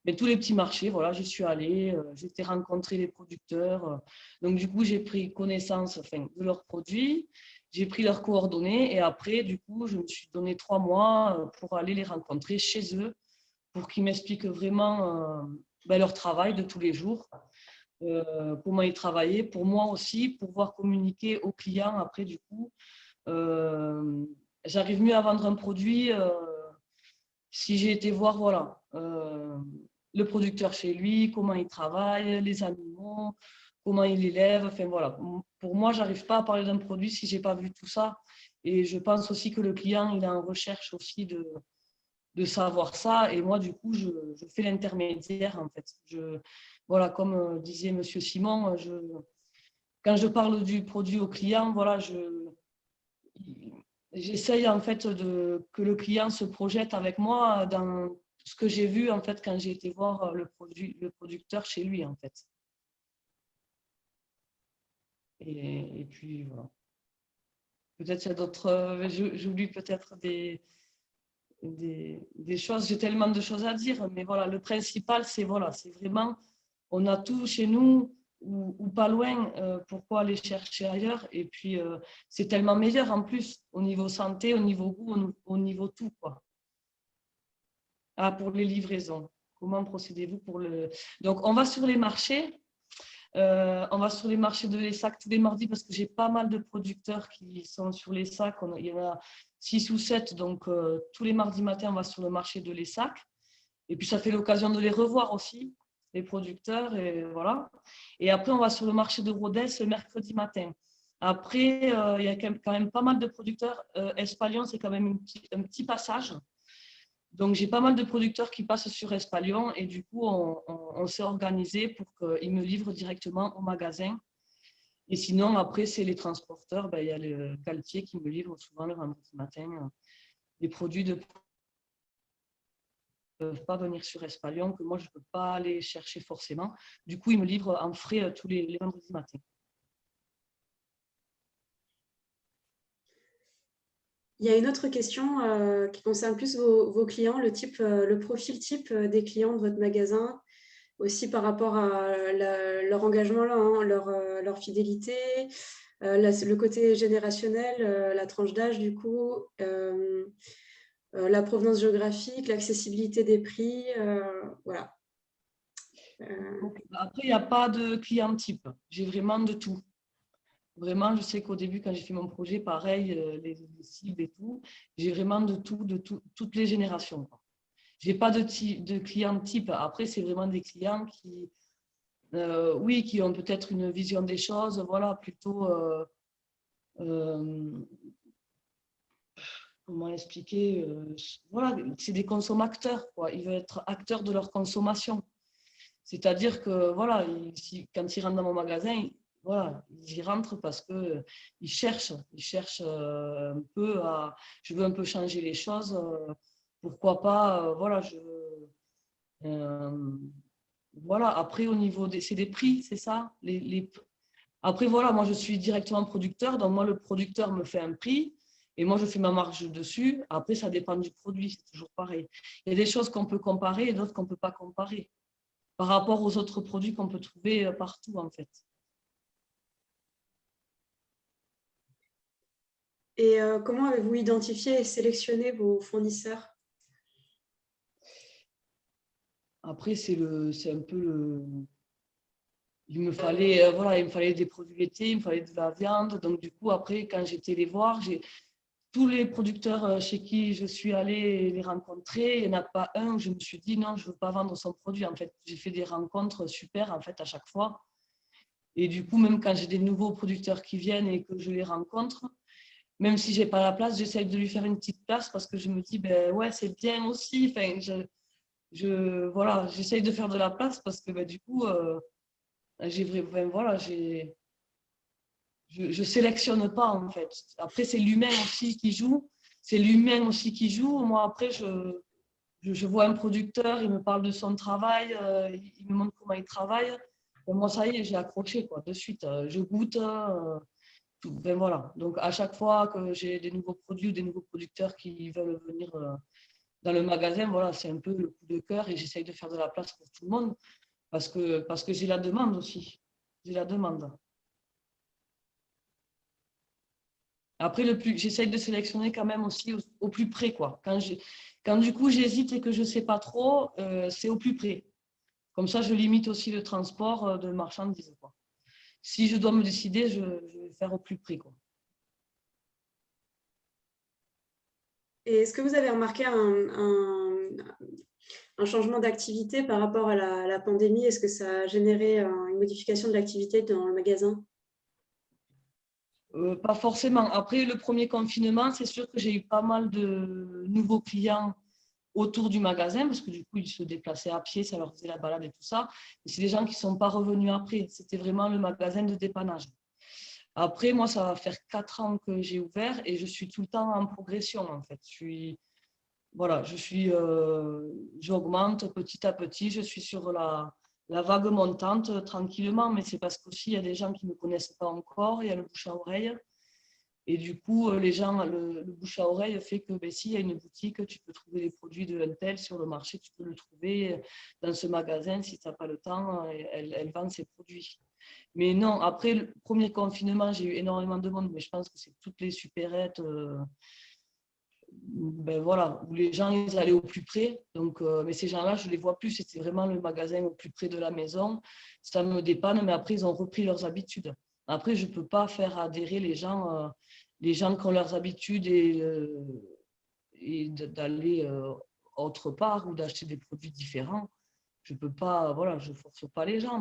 mais tous les petits marchés. Voilà, je suis allée, j'ai été rencontrer les producteurs. Donc, du coup, j'ai pris connaissance de leurs produits, j'ai pris leurs coordonnées et après, du coup, je me suis donné 3 mois pour aller les rencontrer chez eux pour qu'ils m'expliquent vraiment leur travail de tous les jours, comment ils travaillaient, pour moi aussi, pouvoir communiquer aux clients après du coup. J'arrive mieux à vendre un produit si j'ai été voir voilà, le producteur chez lui, comment il travaille, les animaux, comment il élève. Enfin, voilà. Pour moi, je n'arrive pas à parler d'un produit si je n'ai pas vu tout ça. Et je pense aussi que le client, il est en recherche aussi de savoir ça. Et moi, du coup, je fais l'intermédiaire, en fait. Voilà, comme disait Monsieur Simon, quand je parle du produit au client, voilà, j'essaye, en fait, que le client se projette avec moi dans ce que j'ai vu, en fait, quand j'ai été voir le producteur chez lui, en fait. Et puis, voilà. Peut-être qu'il y a d'autres... J'oublie peut-être des choses, j'ai tellement de choses à dire, mais voilà, le principal, c'est voilà, c'est vraiment, on a tout chez nous ou pas loin, pourquoi aller chercher ailleurs? Et puis, c'est tellement meilleur en plus, au niveau santé, au niveau goût, au niveau tout, quoi. Ah, pour les livraisons, comment procédez-vous pour le… Donc, on va sur les marchés. On va sur les marchés de l'ESSAC tous les mardis parce que j'ai pas mal de producteurs qui sont sur l'ESSAC. Il y en a 6 ou 7. Donc, tous les mardis matins, on va sur le marché de l'ESSAC. Et puis, ça fait l'occasion de les revoir aussi, les producteurs. Et voilà. Et après, on va sur le marché de Rodez le mercredi matin. Après, il y a quand même pas mal de producteurs. Espalion, c'est quand même un petit passage. Donc, j'ai pas mal de producteurs qui passent sur Espalion et du coup, on s'est organisé pour qu'ils me livrent directement au magasin. Et sinon, après, c'est les transporteurs. Il y a le Galtier qui me livre souvent le vendredi matin les produits ne peuvent pas venir sur Espalion, que moi, je ne peux pas aller chercher forcément. Du coup, ils me livrent en frais tous les vendredis matins. Il y a une autre question qui concerne plus vos clients, le profil type des clients de votre magasin, aussi par rapport à leur engagement, leur fidélité, le côté générationnel, la tranche d'âge du coup, la provenance géographique, l'accessibilité des prix, voilà. Donc, après, il n'y a pas de client type. J'ai vraiment de tout. Vraiment, je sais qu'au début, quand j'ai fait mon projet, pareil, les cibles et tout, j'ai vraiment de tout, toutes les générations. Je n'ai pas de client type. Après, c'est vraiment des clients qui, oui, qui ont peut-être une vision des choses, voilà, plutôt, comment expliquer, voilà, c'est des consommateurs, quoi. Ils veulent être acteurs de leur consommation. C'est-à-dire que, voilà, quand ils rentrent dans mon magasin, voilà, ils y rentrent parce qu'ils cherchent un peu à, je veux un peu changer les choses, pourquoi pas, voilà, voilà, après au niveau c'est des prix, c'est ça, après voilà, moi je suis directement producteur, donc moi le producteur me fait un prix et moi je fais ma marge dessus, après ça dépend du produit, c'est toujours pareil. Il y a des choses qu'on peut comparer et d'autres qu'on ne peut pas comparer par rapport aux autres produits qu'on peut trouver partout, en fait. Et comment avez-vous identifié et sélectionné vos fournisseurs? Après, c'est un peu le… Il me fallait, voilà, il me fallait des produits laitiers, il me fallait de la viande. Donc, du coup, après, quand j'étais les voir, tous les producteurs chez qui je suis allée les rencontrer, il n'y en a pas un où je me suis dit non, je ne veux pas vendre son produit. En fait, j'ai fait des rencontres super, en fait, à chaque fois. Et du coup, même quand j'ai des nouveaux producteurs qui viennent et que je les rencontre, même si j'ai pas la place, j'essaye de lui faire une petite place parce que je me dis, ben ouais, c'est bien aussi. Enfin, voilà, j'essaye de faire de la place parce que ben, du coup, voilà, je sélectionne pas en fait. Après, c'est l'humain aussi qui joue. C'est l'humain aussi qui joue. Moi, après, je vois un producteur, il me parle de son travail, il me montre comment il travaille. Ben, moi, ça y est, j'ai accroché quoi, de suite. Je goûte. Ben voilà. Donc, à chaque fois que j'ai des nouveaux produits ou des nouveaux producteurs qui veulent venir dans le magasin, voilà, c'est un peu le coup de cœur et j'essaye de faire de la place pour tout le monde parce que j'ai la demande aussi. J'ai la demande. Après, j'essaye de sélectionner quand même aussi au plus près, quoi. Quand du coup j'hésite et que je ne sais pas trop, c'est au plus près. Comme ça, je limite aussi le transport de marchandises, quoi. Si je dois me décider, je vais faire au plus près, quoi. Et est-ce que vous avez remarqué un changement d'activité par rapport à la pandémie? Est-ce que ça a généré une modification de l'activité dans le magasin? Pas forcément. Après le premier confinement, c'est sûr que j'ai eu pas mal de nouveaux clients autour du magasin parce que du coup, ils se déplaçaient à pied, ça leur faisait la balade et tout ça. Et c'est des gens qui ne sont pas revenus après. C'était vraiment le magasin de dépannage. Après, moi, ça va faire 4 ans que j'ai ouvert et je suis tout le temps en progression, en fait. Voilà, j'augmente petit à petit. Je suis sur la vague montante tranquillement, mais c'est parce qu'aussi, il y a des gens qui ne me connaissent pas encore, il y a le bouche à oreille. Et du coup, les gens, le bouche à oreille fait que ben, s'il y a une boutique, tu peux trouver les produits de Intel sur le marché, tu peux le trouver dans ce magasin. Si tu n'as pas le temps, elle vend ses produits. Mais non, après le premier confinement, j'ai eu énormément de monde, mais je pense que c'est toutes les supérettes. ben voilà, où les gens ils allaient au plus près. Donc, mais ces gens-là, je ne les vois plus. C'était vraiment le magasin au plus près de la maison. Ça me dépanne, mais après, ils ont repris leurs habitudes. Après, je ne peux pas faire adhérer les gens qui ont leurs habitudes et d'aller autre part ou d'acheter des produits différents. Je ne peux pas, voilà, je ne force pas les gens,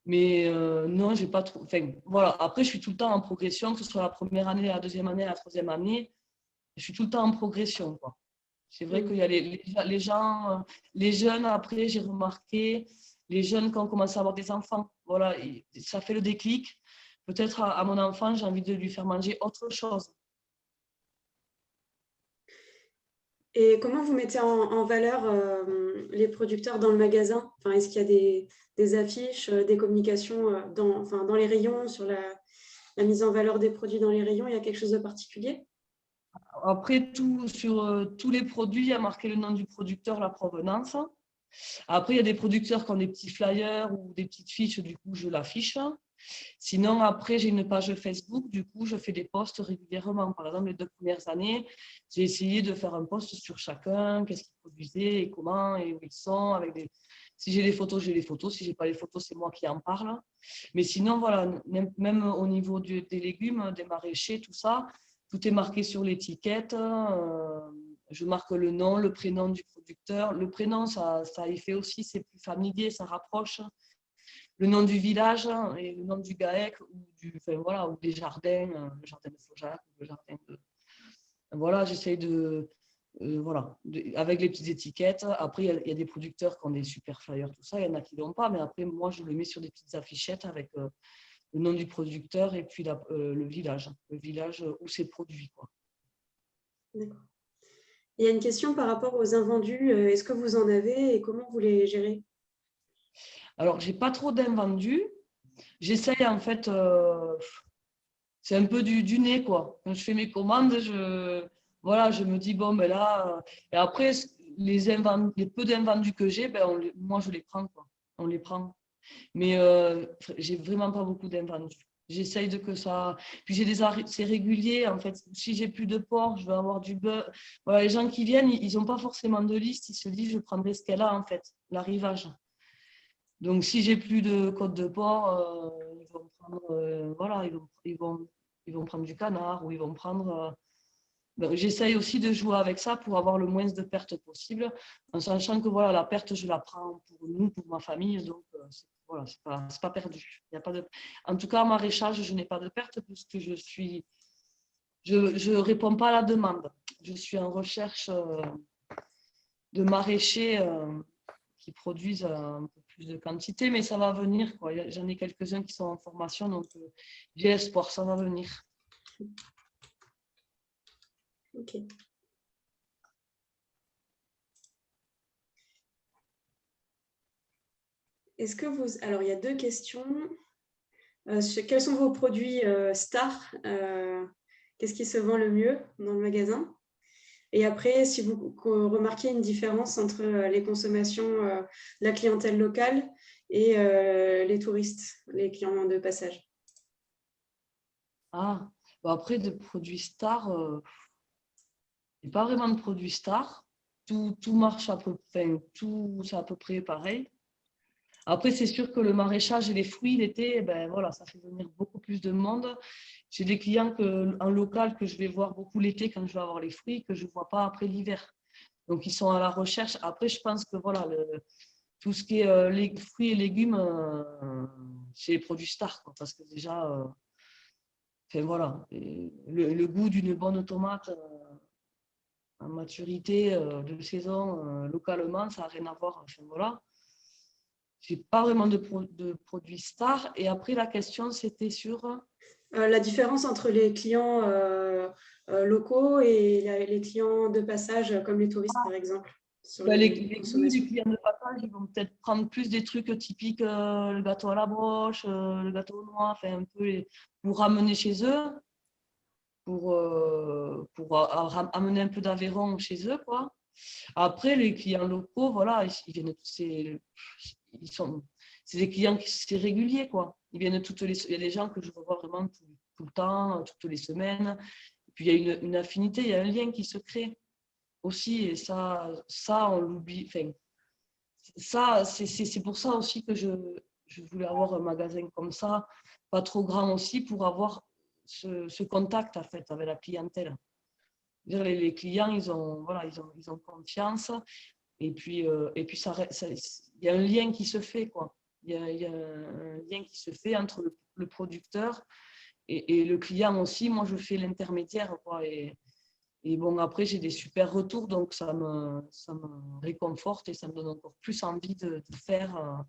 mais non, j'ai pas trop. Enfin, voilà. Après, je suis tout le temps en progression, que ce soit la première année, la deuxième année, la troisième année. Je suis tout le temps en progression, quoi. C'est vrai qu'il y a les gens, les jeunes, après, j'ai remarqué, les jeunes qui ont commencé à avoir des enfants, voilà, ça fait le déclic. Peut-être à mon enfant, j'ai envie de lui faire manger autre chose. Et comment vous mettez en valeur les producteurs dans le magasin? Enfin, est-ce qu'il y a des affiches, des communications dans les rayons, sur la mise en valeur des produits dans les rayons? Il y a quelque chose de particulier? Après, sur tous les produits, il y a marqué le nom du producteur, la provenance. Après, il y a des producteurs qui ont des petits flyers ou des petites fiches, du coup, je l'affiche. Sinon, après, j'ai une page Facebook, du coup, je fais des posts régulièrement. Par exemple, les 2 premières années, j'ai essayé de faire un post sur chacun, qu'est-ce qu'ils produisaient et comment et où ils sont. Si j'ai les photos, j'ai les photos. Si je n'ai pas les photos, c'est moi qui en parle. Mais sinon, voilà, même au niveau des légumes, des maraîchers, tout ça, tout est marqué sur l'étiquette. Je marque le nom, le prénom du producteur. Le prénom, ça y fait aussi, c'est plus familier, ça rapproche. Le nom du village et le nom du GAEC ou des jardins, le jardin de Faujac, le jardin de. Voilà, j'essaye avec les petites étiquettes. Après, il y a des producteurs qui ont des super flyers, tout ça. Il y en a qui ne l'ont pas, mais après, moi, je le mets sur des petites affichettes avec le nom du producteur et puis le village où c'est produit, quoi. D'accord. Il y a une question par rapport aux invendus. Est-ce que vous en avez et comment vous les gérez? Alors, j'ai pas trop d'invendus. J'essaye, en fait, c'est un peu du nez, quoi. Quand je fais mes commandes, je me dis, bon, ben là. Et après, les peu d'invendus que j'ai, moi, je les prends, quoi. On les prend. Mais j'ai vraiment pas beaucoup d'invendus. J'essaye de que ça. Puis c'est régulier, en fait. Si j'ai plus de porc, je vais avoir du beurre. Voilà, les gens qui viennent, ils n'ont pas forcément de liste. Ils se disent, je prendrai ce qu'elle a, en fait, l'arrivage. Donc, si j'ai plus de côte de porc, ils vont prendre, voilà, ils vont prendre du canard ou ils vont prendre. J'essaye aussi de jouer avec ça pour avoir le moins de pertes possible, en sachant que voilà, la perte, je la prends pour nous, pour ma famille, donc voilà, c'est pas perdu. Il y a pas de. En tout cas, en maraîchage, je n'ai pas de perte puisque je réponds pas à la demande. Je suis en recherche de maraîchers qui produisent un peu plus de quantité, mais ça va venir, quoi. J'en ai quelques-uns qui sont en formation, donc j'ai espoir, ça va venir. Ok. Est-ce que vous... Alors, il y a 2 questions. Quels sont vos produits stars? Qu'est-ce qui se vend le mieux dans le magasin? Et après, si vous remarquez une différence entre les consommations de la clientèle locale et les touristes, les clients de passage. Ah, après, de produits stars, il n'y a pas vraiment de produits stars. Tout marche à peu près, tout c'est à peu près pareil. Après, c'est sûr que le maraîchage et les fruits l'été, ben voilà, ça fait venir beaucoup plus de monde. J'ai des clients en local que je vais voir beaucoup l'été quand je vais avoir les fruits, que je ne vois pas après l'hiver. Donc, ils sont à la recherche. Après, je pense que voilà, tout ce qui est les fruits et légumes, c'est les produits stars, quoi, parce que déjà, enfin, voilà, le goût d'une bonne tomate en maturité de saison localement, ça n'a rien à voir. Enfin, voilà. Je n'ai pas vraiment de produits stars. Et après, la question, c'était sur. La différence entre les clients locaux et les clients de passage, comme les touristes, par exemple, sur les consommations. Les clients de passage, ils vont peut-être prendre plus des trucs typiques, le gâteau à la broche, le gâteau au noix, enfin un peu pour ramener chez eux, amener un peu d'Aveyron chez eux, quoi. Après, les clients locaux, voilà, ils viennent, c'est des clients qui c'est régulier, quoi. Ils viennent il y a des gens que je revois vraiment tout le temps, toutes les semaines. puis il y a une affinité, il y a un lien qui se crée aussi. Et ça on l'oublie. Enfin, ça, c'est pour ça aussi que je voulais avoir un magasin comme ça, pas trop grand aussi, pour avoir ce contact en fait, avec la clientèle. Les clients, ils ont confiance. Et puis il y a un lien qui se fait, quoi. Il y a un lien qui se fait entre le producteur et le client aussi. Moi, je fais l'intermédiaire, quoi. Et bon, après, j'ai des super retours, donc ça me réconforte et ça me donne encore plus envie de faire.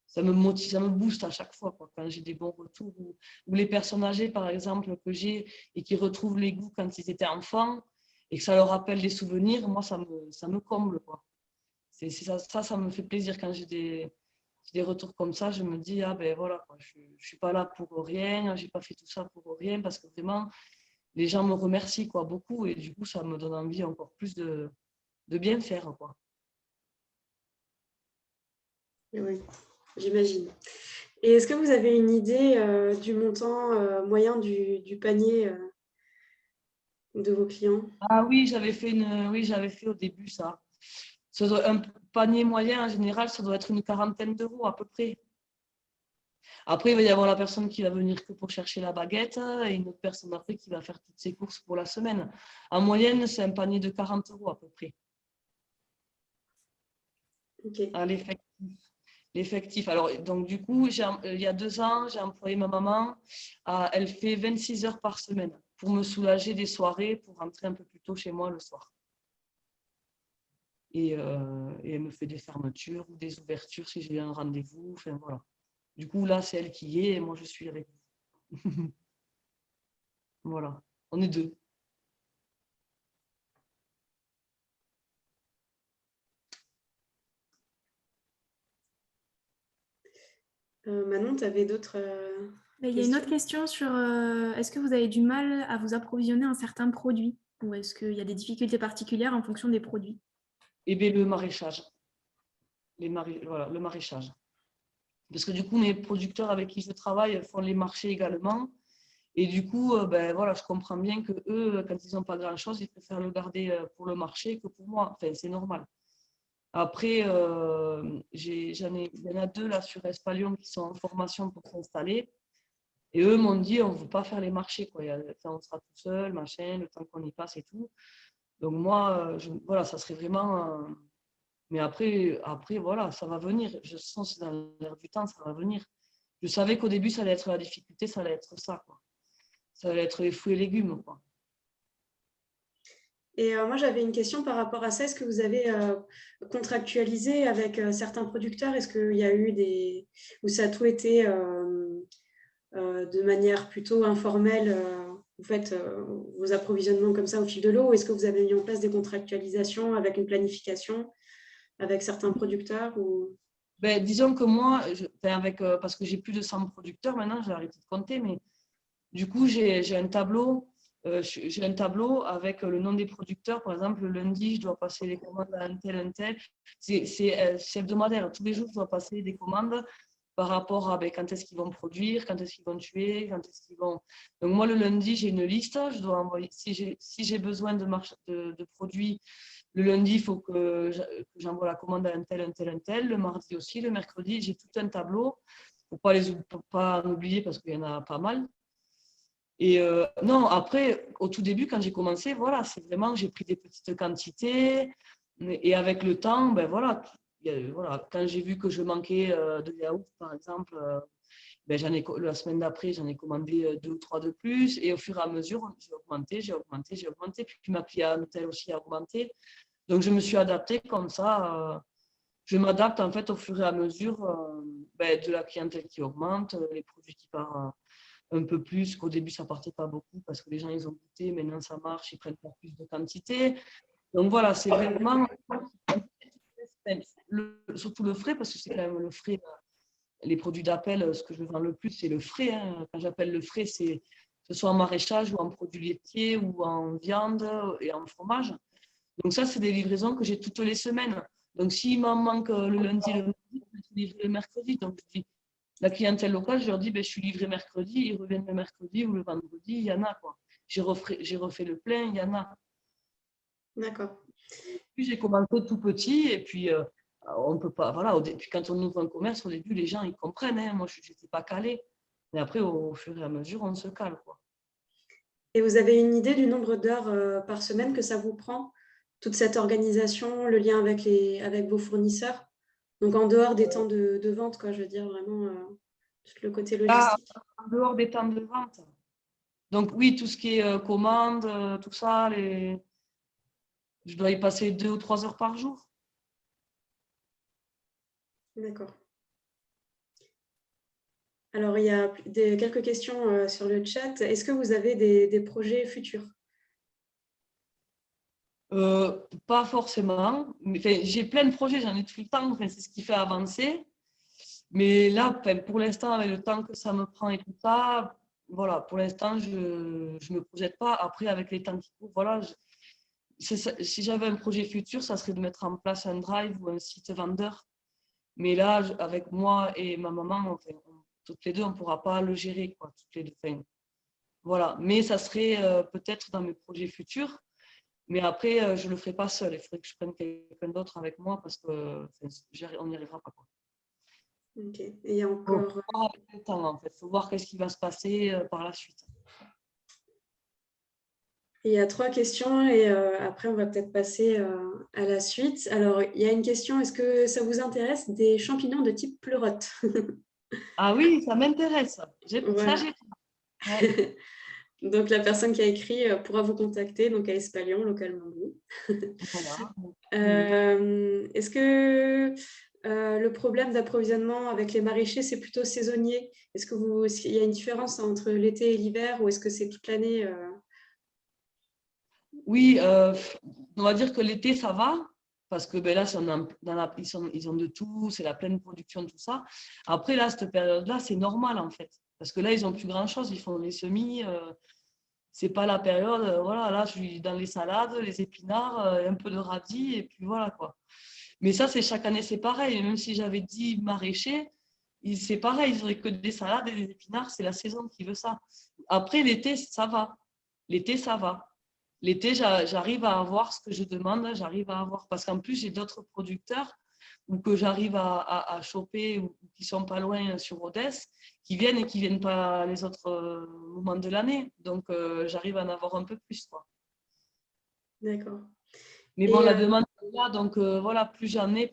Ça me motive, ça me booste à chaque fois, quoi, quand j'ai des bons retours. Ou les personnes âgées, par exemple, que j'ai et qui retrouvent les goûts quand ils étaient enfants et que ça leur rappelle des souvenirs, moi, ça me comble, quoi. Ça me fait plaisir quand j'ai des retours comme ça. Je me dis, ah ben voilà, quoi, je ne suis pas là pour rien, je n'ai pas fait tout ça pour rien, parce que vraiment, les gens me remercient, quoi, beaucoup, et du coup, ça me donne envie encore plus de bien faire, quoi. Oui, j'imagine. Et est-ce que vous avez une idée du montant moyen du panier de vos clients? Ah oui, j'avais fait au début ça. Un panier moyen, en général, ça doit être une quarantaine d'euros à peu près. Après, il va y avoir la personne qui va venir que pour chercher la baguette et une autre personne après qui va faire toutes ses courses pour la semaine. En moyenne, c'est un panier de 40 euros à peu près. Okay. À l'effectif. Alors, donc, du coup, il y a 2 ans, j'ai employé ma maman. Elle fait 26 heures par semaine pour me soulager des soirées, pour rentrer un peu plus tôt chez moi le soir. Et elle me fait des fermetures ou des ouvertures si j'ai un rendez-vous. Enfin, voilà. Du coup, là, c'est elle qui y est et moi, je suis avec vous. Voilà. On est 2. Manon, tu avais d'autres Il y a une autre question sur est-ce que vous avez du mal à vous approvisionner en certains produits ou est-ce qu'il y a des difficultés particulières en fonction des produits? Et bien, le maraîchage. Voilà, le maraîchage. Parce que du coup, mes producteurs avec qui je travaille font les marchés également. Et du coup, ben, voilà, je comprends bien que eux, quand ils n'ont pas grand-chose, ils préfèrent le garder pour le marché que pour moi. Enfin, c'est normal. Après, il y en a 2 là sur Espalion qui sont en formation pour s'installer. Et eux m'ont dit, on ne veut pas faire les marchés, quoi. On sera tout seul, machin, le temps qu'on y passe et tout. Donc moi, voilà, ça serait vraiment... mais après, voilà, ça va venir. Je sens que dans l'air du temps, ça va venir. Je savais qu'au début, ça allait être la difficulté, ça allait être ça, quoi. Ça allait être les fruits et légumes, quoi. Et moi, j'avais une question par rapport à ça. Est-ce que vous avez contractualisé avec certains producteurs? Est-ce qu'il y a eu des... ou ça a tout été de manière plutôt informelle? Vous faites vos approvisionnements comme ça au fil de l'eau? Ou est-ce que vous avez mis en place des contractualisations avec une planification avec certains producteurs ou... Ben, disons que moi, parce que j'ai plus de 100 producteurs maintenant, j'ai arrêté de compter, mais du coup, j'ai un tableau. J'ai un tableau avec le nom des producteurs. Par exemple, le lundi, je dois passer les commandes à un tel. C'est hebdomadaire. Tous les jours, je dois passer des commandes par rapport à quand est-ce qu'ils vont produire, quand est-ce qu'ils vont tuer, quand est-ce qu'ils vont... Donc moi, le lundi, j'ai une liste. Je dois envoyer, si j'ai besoin de produits, le lundi, il faut que j'envoie la commande à un tel. Le mardi aussi, le mercredi, j'ai tout un tableau. Il ne faut pas en oublier parce qu'il y en a pas mal. Et non, après, au tout début, quand j'ai commencé, voilà, c'est vraiment, j'ai pris des petites quantités. Et avec le temps, ben voilà, voilà, quand j'ai vu que je manquais de yaourt, par exemple, ben la semaine d'après, j'en ai commandé 2 ou 3 de plus. Et au fur et à mesure, j'ai augmenté. Puis ma clientèle aussi a augmenté. Donc, je me suis adaptée comme ça. Je m'adapte en fait au fur et à mesure de la clientèle qui augmente, les produits qui partent un peu plus, qu'au début, ça partait pas beaucoup parce que les gens, ils ont goûté. Maintenant, ça marche, ils prennent pour plus de quantité. Donc, voilà, c'est vraiment... surtout le frais, parce que c'est quand même le frais. Les produits d'appel, ce que je vends le plus, c'est le frais. Hein. Quand j'appelle le frais, c'est que ce soit en maraîchage ou en produits laitiers ou en viande et en fromage. Donc ça, c'est des livraisons que j'ai toutes les semaines. Donc s'il m'en manque le lundi et le mardi, je suis livré le mercredi. Donc je dis, la clientèle locale, je leur dis, je suis livré mercredi, ils reviennent le mercredi ou le vendredi, il y en a, quoi. j'ai refait le plein, il y en a. D'accord. Puis j'ai commencé tout petit et puis on peut pas, voilà, puis quand on ouvre un commerce, au début, les gens, ils comprennent, hein, moi, je n'étais pas calée. Mais après, au fur et à mesure, on se cale, quoi. Et vous avez une idée du nombre d'heures par semaine que ça vous prend, toute cette organisation, le lien avec vos fournisseurs? Donc en dehors des temps de vente, quoi, je veux dire vraiment tout le côté Là, logistique. en dehors des temps de vente. Donc oui, tout ce qui est commande, tout ça, je dois y passer 2 ou 3 heures par jour. D'accord. Alors, il y a quelques questions sur le chat. Est-ce que vous avez des projets futurs? Pas forcément. Enfin, j'ai plein de projets, j'en ai tout le temps. Enfin, c'est ce qui fait avancer. Mais là, enfin, pour l'instant, avec le temps que ça me prend et tout ça, voilà, pour l'instant, je ne me projette pas. Après, avec les temps qui courent, voilà, si j'avais un projet futur, ça serait de mettre en place un drive ou un site vendeur. Mais là, avec moi et ma maman, enfin, toutes les deux, on ne pourra pas le gérer, quoi, toutes les deux. Enfin, voilà. Mais ça serait peut-être dans mes projets futurs. Mais après, je ne le ferai pas seul. Il faudrait que je prenne quelqu'un d'autre avec moi parce qu'on n'y arrivera pas, quoi. Ok. Et il y a Faut encore. voir avec le temps, en fait. Faut voir qu'est-ce qui va se passer par la suite. Il y a 3 questions et après, on va peut-être passer à la suite. Alors, il y a une question, est-ce que ça vous intéresse des champignons de type pleurote? Ah oui, ça m'intéresse. Ça, Voilà. j'ai. Ouais, Donc, la personne qui a écrit pourra vous contacter, donc à Espalion, localement Blou. voilà. Est-ce que le problème d'approvisionnement avec les maraîchers, c'est plutôt saisonnier? Est-ce qu'il y a une différence entre l'été et l'hiver ou est-ce que c'est toute l'année Oui, on va dire que l'été, ça va. Parce que ben là, ils ont de tout, c'est la pleine production, tout ça. Après, là, cette période-là, c'est normal, en fait. Parce que là, ils n'ont plus grand-chose. Ils font les semis. C'est pas la période. Voilà, là, je suis dans les salades, les épinards, un peu de radis, et puis voilà, quoi. Mais ça, c'est chaque année, c'est pareil. Même si j'avais dit maraîcher, c'est pareil. Ils n'auraient que des salades et des épinards. C'est la saison qui veut ça. Après, l'été, ça va. L'été, ça va. L'été, j'arrive à avoir ce que je demande. J'arrive à avoir. Parce qu'en plus, j'ai d'autres producteurs ou que j'arrive à choper ou qui sont pas loin sur Rodez, qui viennent et qui viennent pas les autres moments de l'année. Donc, j'arrive à en avoir un peu plus, quoi. D'accord. Mais bon, Et la demande est là, donc voilà, plus j'en ai,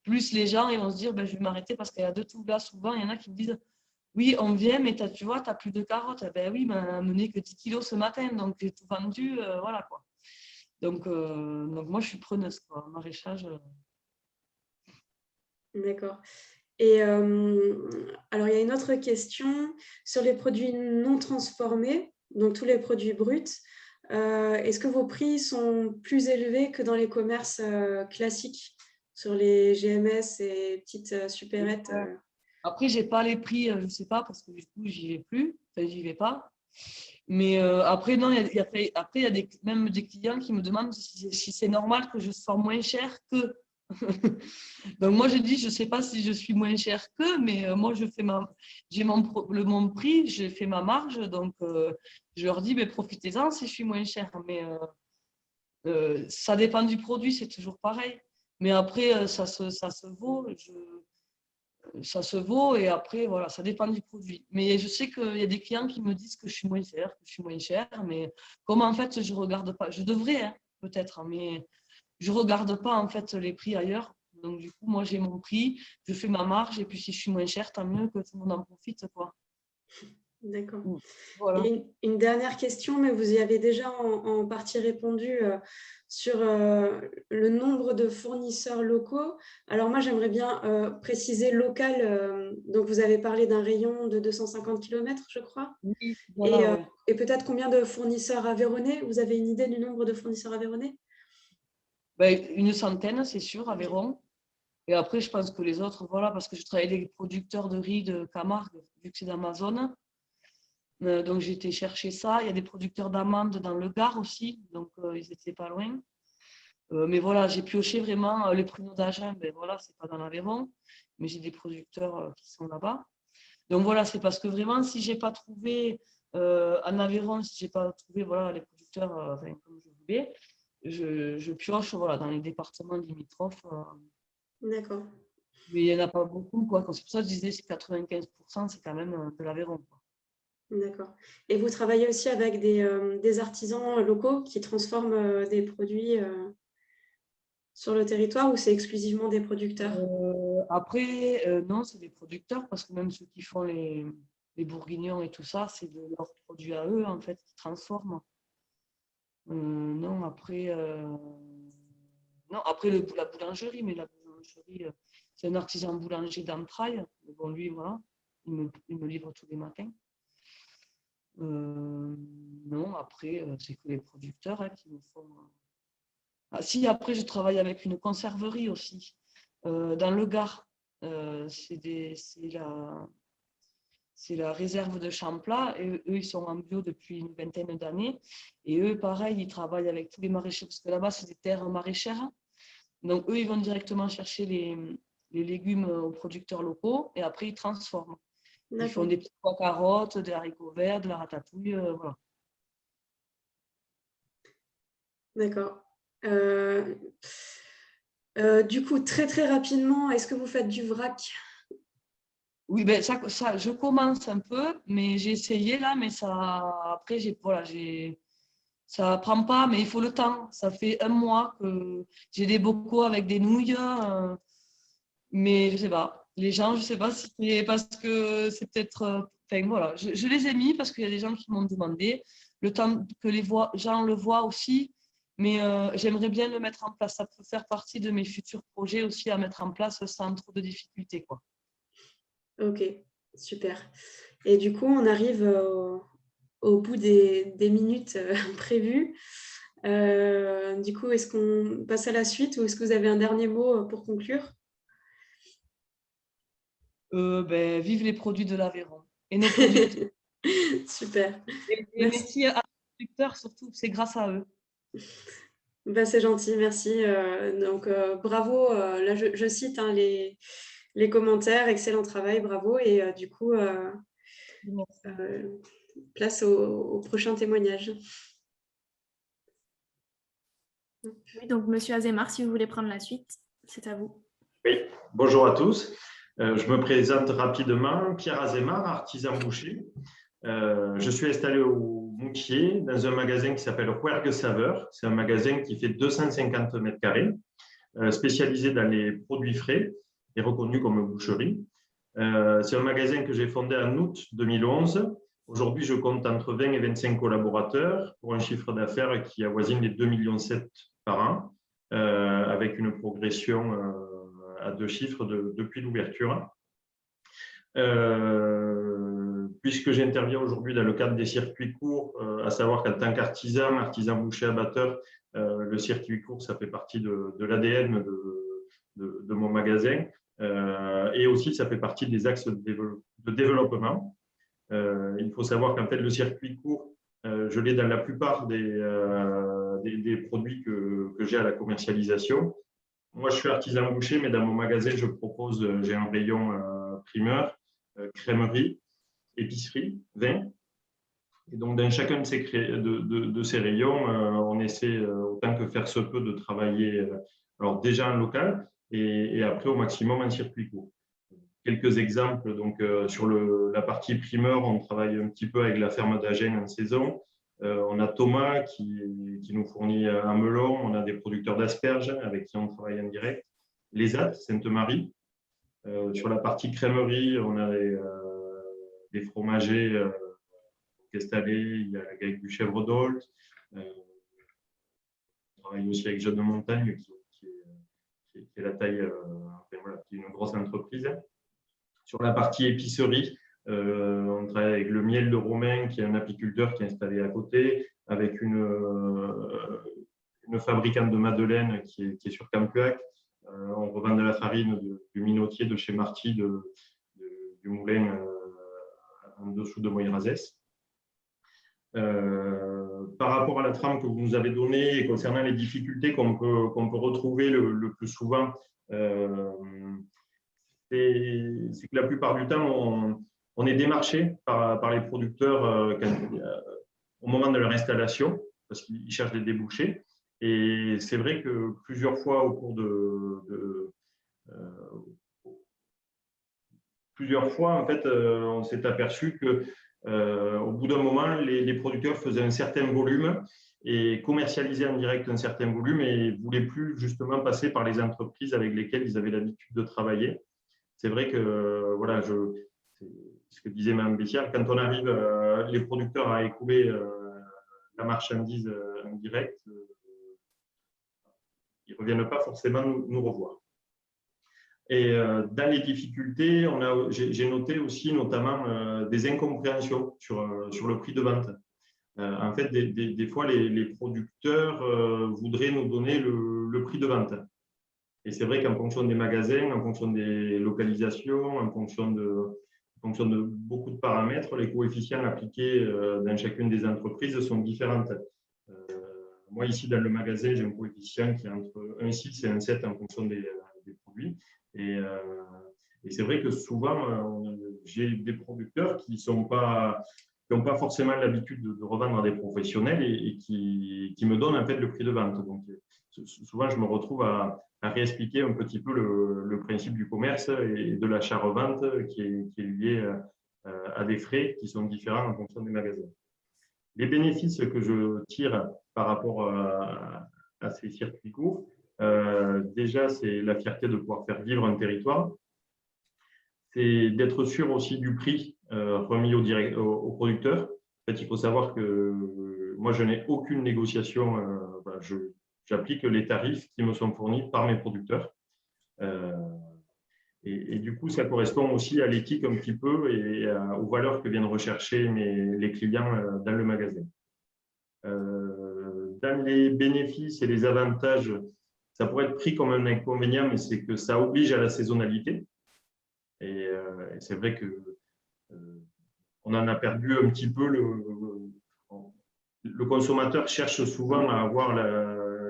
plus les gens ils vont se dire, ben, je vais m'arrêter parce qu'il y a de tout là. Souvent, il y en a qui me disent, oui, on vient, mais tu vois, tu n'as plus de carottes. Eh ben oui, mais on a mené que 10 kilos ce matin, donc j'ai tout vendu, voilà, quoi. Donc moi, je suis preneuse, quoi, maraîchage. d'accord. Et alors, il y a une autre question sur les produits non transformés, donc tous les produits bruts. Est-ce que vos prix sont plus élevés que dans les commerces classiques sur les GMS et petites supérettes Après, j'ai pas les prix, je sais pas, parce que du coup, j'y vais plus, enfin, j'y vais pas. Mais après, non, après, il y a même des clients qui me demandent si c'est normal que je sois moins cher que. Donc moi, je dis, je ne sais pas si je suis moins cher que, mais moi, j'ai mon prix, j'ai fait ma marge, donc je leur dis, ben, profitez-en si je suis moins cher. Mais ça dépend du produit, c'est toujours pareil. Mais après, ça se vaut. Ça se vaut et après, voilà, ça dépend du produit. Mais je sais qu'il y a des clients qui me disent que je suis moins cher, que je suis moins cher, mais comme en fait, je regarde pas, je devrais hein, peut-être, mais je regarde pas en fait les prix ailleurs. Donc du coup, moi j'ai mon prix, je fais ma marge et puis si je suis moins cher, tant mieux que tout le monde en profite, quoi. D'accord. Voilà. Et une dernière question, mais vous y avez déjà en partie répondu sur le nombre de fournisseurs locaux. Alors moi, j'aimerais bien préciser local. Donc, vous avez parlé d'un rayon de 250 km, je crois. Oui, Et, voilà, ouais. et peut-être combien de fournisseurs aveyronnais? Vous avez une idée du nombre de fournisseurs aveyronnais? Ben, une centaine, c'est sûr, Aveyron. Et après, je pense que les autres, voilà, parce que je travaille avec les producteurs de riz de Camargue, vu que c'est dans ma zone. Donc j'ai été chercher ça. Il y a des producteurs d'amandes dans le Gard aussi, donc ils étaient pas loin. Mais voilà, j'ai pioché vraiment les pruneaux d'Agen, ben voilà, c'est pas dans l'Aveyron, mais j'ai des producteurs qui sont là-bas. Donc voilà, c'est parce que vraiment, si j'ai pas trouvé En Aveyron, si je n'ai pas trouvé voilà, les producteurs comme je voulais, je pioche voilà, dans les départements limitrophes. D'accord. Mais il n'y en a pas beaucoup. Quoi. C'est pour ça que je disais que 95%, c'est quand même de l'Aveyron. D'accord. Et vous travaillez aussi avec des artisans locaux qui transforment des produits sur le territoire ou c'est exclusivement des producteurs? Après, non, c'est des producteurs parce que même ceux qui font les bourguignons et tout ça, c'est de leurs produits à eux, en fait, qui transforment. Non, après, la boulangerie, mais la boulangerie, c'est un artisan boulanger d'entrailles. Mais bon, lui, voilà, il me livre tous les matins. Non, après, c'est que les producteurs qui me font. Ah, si, après, je travaille avec une conserverie aussi, dans le Gard. C'est la réserve de Champlat. Et eux, ils sont en bio depuis une vingtaine d'années. Et eux, pareil, ils travaillent avec tous les maraîchers, parce que là-bas, c'est des terres maraîchères. Donc, eux, ils vont directement chercher les légumes aux producteurs locaux et après, ils transforment. Ils font D'accord. des petites pois carottes, des haricots verts, de la ratatouille, voilà. D'accord. Du coup, très très rapidement, est-ce que vous faites du vrac? Oui, ben ça, je commence un peu, mais j'ai essayé là, mais après, ça prend pas, mais il faut le temps. Ça fait un mois que j'ai des bocaux avec des nouilles, mais je sais pas. Les gens, je sais pas si c'est parce que c'est peut-être. Enfin, voilà, je les ai mis parce qu'il y a des gens qui m'ont demandé. Le temps que les gens le voient aussi, mais j'aimerais bien le mettre en place. Ça peut faire partie de mes futurs projets aussi à mettre en place sans trop de difficultés, quoi. Ok, super. Et du coup, on arrive au bout des minutes prévues. Du coup, est-ce qu'on passe à la suite ou est-ce que vous avez un dernier mot pour conclure? Ben, vive les produits de l'Aveyron et nos producteurs. Super. Et Merci. merci à nos producteurs, surtout, c'est grâce à eux. Ben, c'est gentil, merci. Donc, bravo. Là, je cite hein, les commentaires. Excellent travail, bravo. Et du coup, Merci. place au prochain témoignage. Oui, donc Monsieur Azémar, si vous voulez prendre la suite, c'est à vous. Oui, bonjour à tous. Je me présente rapidement. Pierre Azémar, artisan boucher. Je suis installé au Moutier dans un magasin qui s'appelle Rouergue Saveur. C'est un magasin qui fait 250 mètres carrés, spécialisé dans les produits frais et reconnu comme boucherie. C'est un magasin que j'ai fondé en août 2011. Aujourd'hui, je compte entre 20 et 25 collaborateurs pour un chiffre d'affaires qui avoisine les 2,7 millions par an, avec une progression à 2 chiffres depuis l'ouverture. Puisque j'interviens aujourd'hui dans le cadre des circuits courts, à savoir qu'en tant qu'artisan, boucher, abatteur, le circuit court, ça fait partie de l'ADN de mon magasin. Et aussi, ça fait partie des axes de développement. Il faut savoir qu'en fait, le circuit court, je l'ai dans la plupart des produits que j'ai à la commercialisation. Moi, je suis artisan boucher, mais dans mon magasin, j'ai un rayon primeur, crèmerie, épicerie, vin. Et donc, dans chacun de ces rayons, on essaie autant que faire se peut de travailler alors déjà en local et après au maximum en circuit court. Quelques exemples, donc sur la partie primeur, on travaille un petit peu avec la ferme d'Agen en saison. On a Thomas qui nous fournit un melon, on a des producteurs d'asperges avec qui on travaille en direct. Les Attes, Sainte-Marie. Sur la partie crèmerie, on a des fromagers installés, il y a la Gaille du Chèvre d'Olt. On travaille aussi avec Jeanne de Montagne qui est la taille, enfin, voilà, qui est une grosse entreprise. Sur la partie épicerie, on travaille avec le miel de Romain, qui est un apiculteur qui est installé à côté, avec une fabricante de madeleine qui est sur Campuac. On revend de la farine du minotier de chez Marty, du moulin en dessous de Moïrazès. Par rapport à la trame que vous nous avez donnée et concernant les difficultés qu'on peut retrouver le plus souvent, c'est que la plupart du temps, on est démarché par les producteurs au moment de leur installation, parce qu'ils cherchent des débouchés. Et c'est vrai que plusieurs fois au cours plusieurs fois, en fait, on s'est aperçu que au bout d'un moment, les producteurs faisaient un certain volume et commercialisaient en direct un certain volume et ne voulaient plus justement passer par les entreprises avec lesquelles ils avaient l'habitude de travailler. C'est vrai que, voilà, c'est ce que disait Mme Bessière, quand on arrive, les producteurs à écouler la marchandise en direct, ils ne reviennent pas forcément nous revoir. Et dans les difficultés, j'ai noté aussi notamment des incompréhensions sur le prix de vente. En fait, des fois, les producteurs voudraient nous donner le prix de vente. Et c'est vrai qu'en fonction des magasins, en fonction des localisations, en fonction de beaucoup de paramètres, les coefficients appliqués dans chacune des entreprises sont différents. Moi, ici, dans le magasin, j'ai un coefficient qui est entre 1,6 et 1,7 en fonction des produits. Et c'est vrai que souvent, j'ai des producteurs qui n'ont pas forcément l'habitude de revendre à des professionnels et qui me donnent en fait le prix de vente. Donc, souvent, je me retrouve à réexpliquer un petit peu le principe du commerce et de l'achat-revente qui est lié à des frais qui sont différents en fonction des magasins. Les bénéfices que je tire par rapport à ces circuits courts, déjà, c'est la fierté de pouvoir faire vivre un territoire. C'est d'être sûr aussi du prix remis au producteur. En fait, il faut savoir que moi, je n'ai aucune négociation. J'applique les tarifs qui me sont fournis par mes producteurs. Et du coup, ça correspond aussi à l'éthique un petit peu et aux valeurs que viennent rechercher les clients dans le magasin. Dans les bénéfices et les avantages, ça pourrait être pris comme un inconvénient, mais c'est que ça oblige à la saisonnalité. Et c'est vrai que on en a perdu un petit peu. Le consommateur cherche souvent à avoir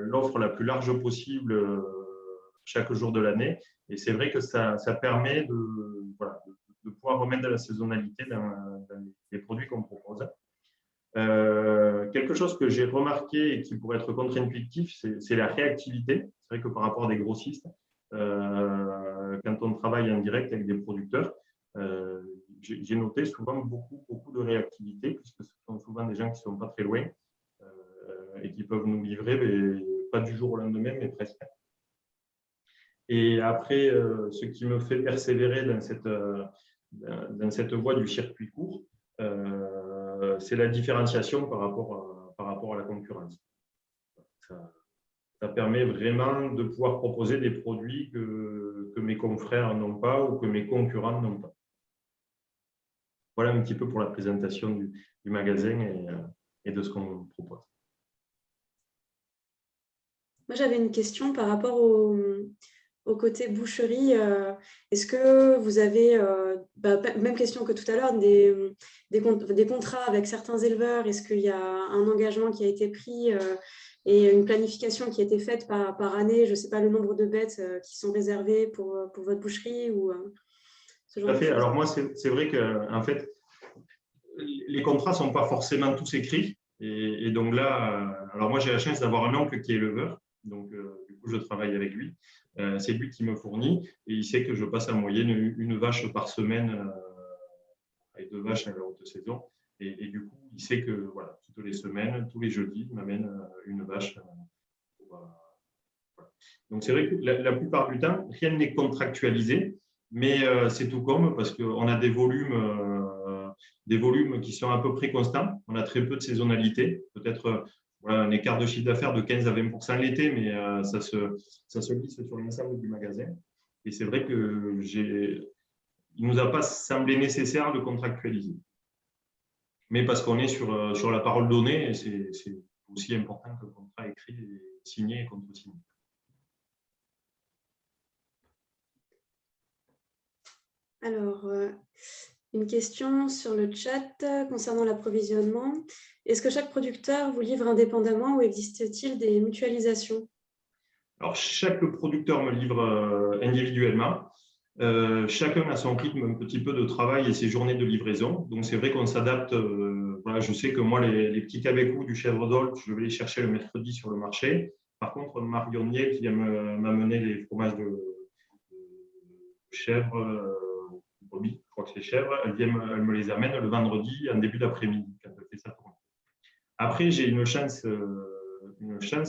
l'offre la plus large possible chaque jour de l'année. Et c'est vrai que ça permet de pouvoir remettre de la saisonnalité dans les produits qu'on propose. Quelque chose que j'ai remarqué et qui pourrait être contre-intuitif, c'est la réactivité. C'est vrai que par rapport à des grossistes, quand on travaille en direct avec des producteurs, j'ai noté souvent beaucoup de réactivité, puisque ce sont souvent des gens qui ne sont pas très loin et qui peuvent nous livrer, mais pas du jour au lendemain, mais presque. Et après, ce qui me fait persévérer dans cette voie du circuit court, c'est la différenciation par rapport à la concurrence. Ça permet vraiment de pouvoir proposer des produits que mes confrères n'ont pas ou que mes concurrents n'ont pas. Voilà un petit peu pour la présentation du magasin et de ce qu'on propose. Moi, j'avais une question par rapport au côté boucherie. Est-ce que vous avez, même question que tout à l'heure, des contrats avec certains éleveurs? Est-ce qu'il y a un engagement qui a été pris et une planification qui a été faite par année? Je ne sais pas le nombre de bêtes qui sont réservées pour votre boucherie ou ce genre de choses. Alors moi, c'est vrai que en fait, les contrats ne sont pas forcément tous écrits. Et donc là, alors moi, j'ai la chance d'avoir un oncle qui est éleveur. Donc, du coup, je travaille avec lui. C'est lui qui me fournit et il sait que je passe en moyenne une vache par semaine et 2 vaches à la haute saison. Et du coup, il sait que voilà, toutes les semaines, tous les jeudis, il m'amène une vache. Voilà. Donc, c'est vrai que la plupart du temps, rien n'est contractualisé, mais c'est tout comme parce qu'on a des volumes qui sont à peu près constants. On a très peu de saisonnalité, peut-être un écart de chiffre d'affaires de 15 à 20% l'été, mais ça se glisse sur l'ensemble du magasin. Et c'est vrai que il ne nous a pas semblé nécessaire de contractualiser. Mais parce qu'on est sur la parole donnée, et c'est aussi important que le contrat écrit, signé et contre-signé. Alors, une question sur le chat concernant l'approvisionnement. Est-ce que chaque producteur vous livre indépendamment ou existe-t-il des mutualisations? Alors, chaque producteur me livre individuellement. Chacun a son rythme un petit peu de travail et ses journées de livraison. Donc, c'est vrai qu'on s'adapte. Voilà, je sais que moi, les petits cabecous du chèvre d'Olt, je vais les chercher le mercredi sur le marché. Par contre, Marion Niel, qui vient m'amener les fromages de chèvre, brebis, je crois que c'est chèvre, elle me les amène le vendredi en début d'après-midi quand elle fait ça pour moi. Après, j'ai une chance,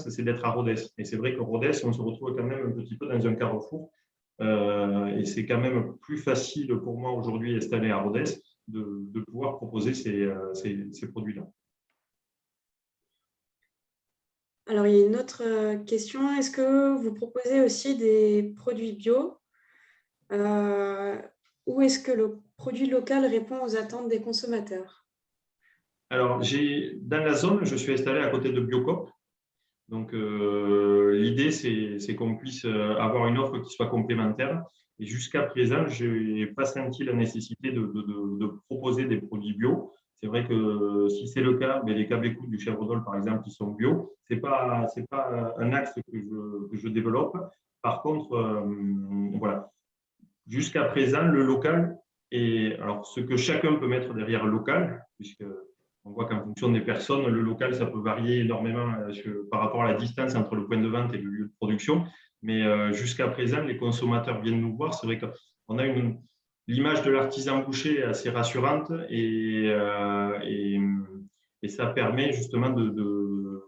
c'est d'être à Rodez. Et c'est vrai que Rodez, on se retrouve quand même un petit peu dans un carrefour. Et c'est quand même plus facile pour moi aujourd'hui installé à Rodez de pouvoir proposer ces produits-là. Alors, il y a une autre question. Est-ce que vous proposez aussi des produits bio ou est-ce que le produit local répond aux attentes des consommateurs? Alors, dans la zone, je suis installé à côté de Biocop. Donc, l'idée, c'est qu'on puisse avoir une offre qui soit complémentaire. Et jusqu'à présent, je n'ai pas senti la nécessité de proposer des produits bio. C'est vrai que si c'est le cas, les cabecous du chèvre d'Olt, par exemple, qui sont bio, ce n'est pas un axe que je développe. Par contre, voilà, jusqu'à présent, le local, et alors ce que chacun peut mettre derrière local, puisque on voit qu'en fonction des personnes, le local, ça peut varier énormément par rapport à la distance entre le point de vente et le lieu de production. Mais jusqu'à présent, les consommateurs viennent nous voir. C'est vrai qu'on a l'image de l'artisan boucher assez rassurante et ça permet justement de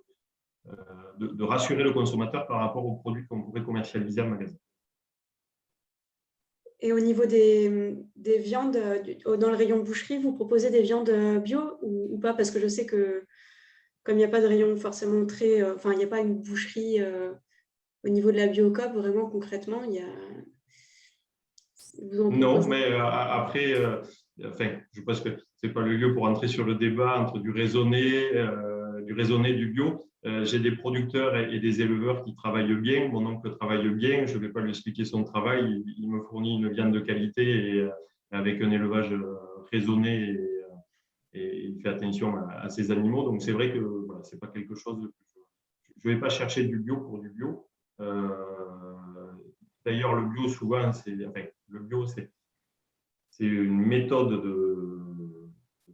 rassurer le consommateur par rapport aux produits qu'on pourrait commercialiser en magasin. Et au niveau des viandes, dans le rayon boucherie, vous proposez des viandes bio ou pas? Parce que je sais que comme il n'y a pas de rayon forcément très… Enfin, il n'y a pas une boucherie au niveau de la Biocop, vraiment concrètement, il y a… Non, mais après, je pense que ce n'est pas le lieu pour entrer sur le débat entre du raisonné et du bio. J'ai des producteurs et des éleveurs qui travaillent bien. Mon oncle travaille bien. Je ne vais pas lui expliquer son travail. Il me fournit une viande de qualité et avec un élevage raisonné et il fait attention à ses animaux. Donc, c'est vrai que voilà, ce n'est pas quelque chose de… Je ne vais pas chercher du bio pour du bio. D'ailleurs, le bio, souvent, c'est une méthode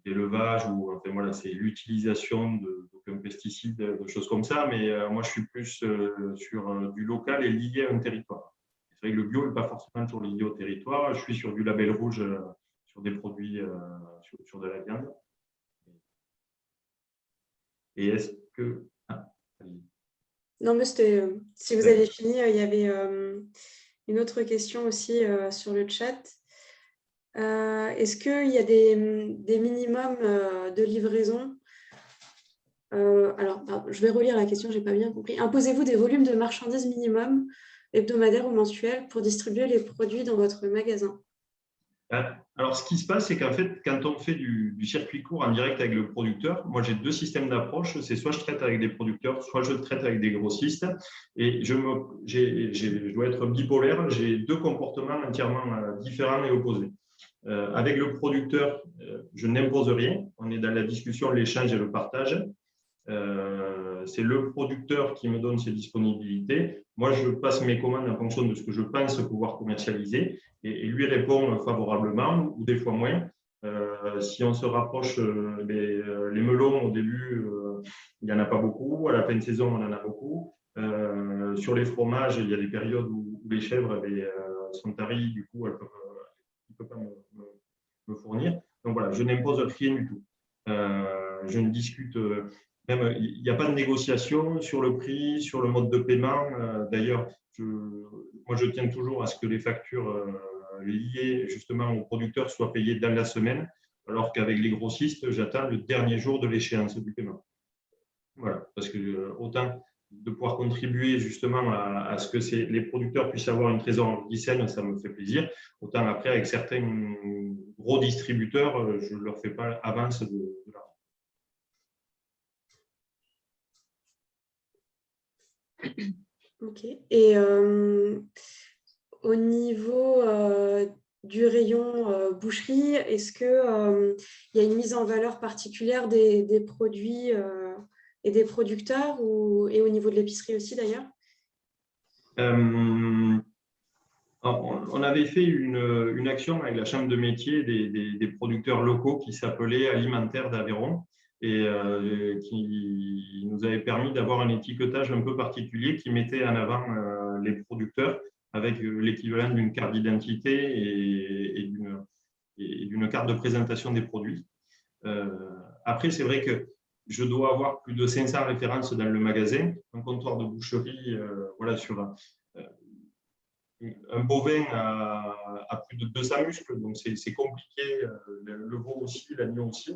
d'élevage où voilà, c'est l'utilisation d'aucun pesticide, de choses comme ça. Mais moi, je suis plus sur du local et lié à un territoire. C'est vrai que le bio n'est pas forcément toujours lié au territoire. Je suis sur du label rouge, sur des produits, sur de la viande. Et est-ce que… Non, mais si vous avez fini, il y avait une autre question aussi sur le chat. Est-ce qu'il y a des minimums de livraison? Alors, je vais relire la question, je n'ai pas bien compris. Imposez-vous des volumes de marchandises minimum hebdomadaires ou mensuels pour distribuer les produits dans votre magasin? Alors, ce qui se passe, c'est qu'en fait, quand on fait du circuit court en direct avec le producteur, moi, j'ai deux systèmes d'approche. C'est soit je traite avec des producteurs, soit je traite avec des grossistes. Et je dois être bipolaire. J'ai deux comportements entièrement différents et opposés. Avec le producteur, je n'impose rien. On est dans la discussion, l'échange et le partage. C'est le producteur qui me donne ses disponibilités. Moi, je passe mes commandes en fonction de ce que je pense pouvoir commercialiser et lui répond favorablement ou des fois moins. Si on se rapproche, les melons au début, il n'y en a pas beaucoup. À la fin de saison, on en a beaucoup. Sur les fromages, il y a des périodes où les chèvres sont taries, du coup, elles ne peuvent pas me fournir. Donc voilà, je n'impose rien du tout. Je ne discute… Même, il n'y a pas de négociation sur le prix, sur le mode de paiement. D'ailleurs, moi, je tiens toujours à ce que les factures liées justement aux producteurs soient payées dans la semaine, alors qu'avec les grossistes, j'attends le dernier jour de l'échéance du paiement. Voilà, parce que autant de pouvoir contribuer justement à ce que les producteurs puissent avoir une trésorerie saine, ça me fait plaisir. Autant après, avec certains gros distributeurs, je ne leur fais pas avance de l'argent. Ok. Et au niveau du rayon boucherie, est-ce qu'il y a une mise en valeur particulière des produits et des producteurs et au niveau de l'épicerie aussi d'ailleurs? On avait fait une action avec la Chambre de métier des producteurs locaux qui s'appelait Alimentaire d'Aveyron et qui nous avait permis d'avoir un étiquetage un peu particulier qui mettait en avant les producteurs avec l'équivalent d'une carte d'identité et d'une carte de présentation des produits. Après, c'est vrai que je dois avoir plus de 500 références dans le magasin, un comptoir de boucherie voilà, sur un bovin a plus de 200 muscles, donc c'est compliqué, le veau aussi, l'agneau aussi.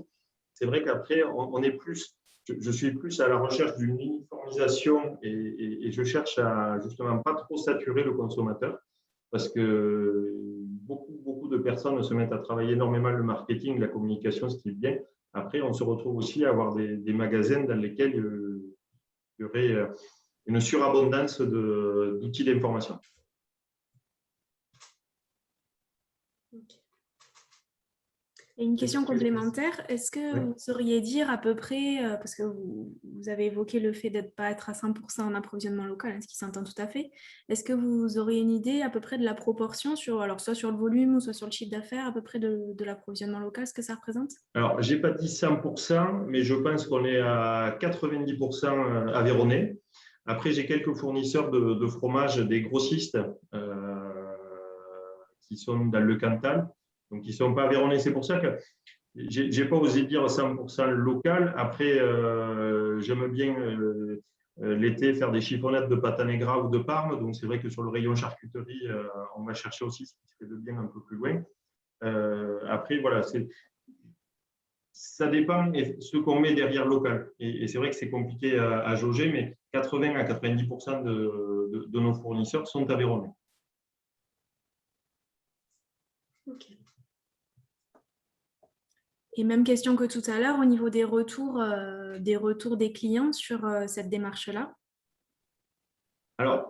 C'est vrai qu'après, on est plus, je suis plus à la recherche d'une uniformisation et je cherche à justement pas trop saturer le consommateur parce que beaucoup de personnes se mettent à travailler énormément le marketing, la communication, ce qui est bien. Après, on se retrouve aussi à avoir des magasins dans lesquels il y aurait une surabondance d'outils d'information. Et une question complémentaire, est-ce que Oui. vous sauriez dire à peu près, parce que vous avez évoqué le fait de ne pas être à 100% en approvisionnement local, ce qui s'entend tout à fait, est-ce que vous auriez une idée à peu près de la proportion, alors soit sur le volume ou soit sur le chiffre d'affaires, à peu près de l'approvisionnement local, ce que ça représente? Alors, je n'ai pas dit 100%, mais je pense qu'on est à 90% aveyronnais. Après, j'ai quelques fournisseurs de fromage, des grossistes qui sont dans le Cantal, donc qui ne sont pas aveyronnais. C'est pour ça que je n'ai pas osé dire 100% local. Après, j'aime bien l'été faire des chiffonnettes de pâte à negra ou de Parme. Donc, c'est vrai que sur le rayon charcuterie, on va chercher aussi ce qui se fait de bien un peu plus loin. Après, voilà, ça dépend de ce qu'on met derrière local. Et c'est vrai que c'est compliqué à jauger, mais 80 à 90% de nos fournisseurs sont aveyronnais. Ok. Et même question que tout à l'heure, au niveau des retours des clients sur cette démarche-là. Alors,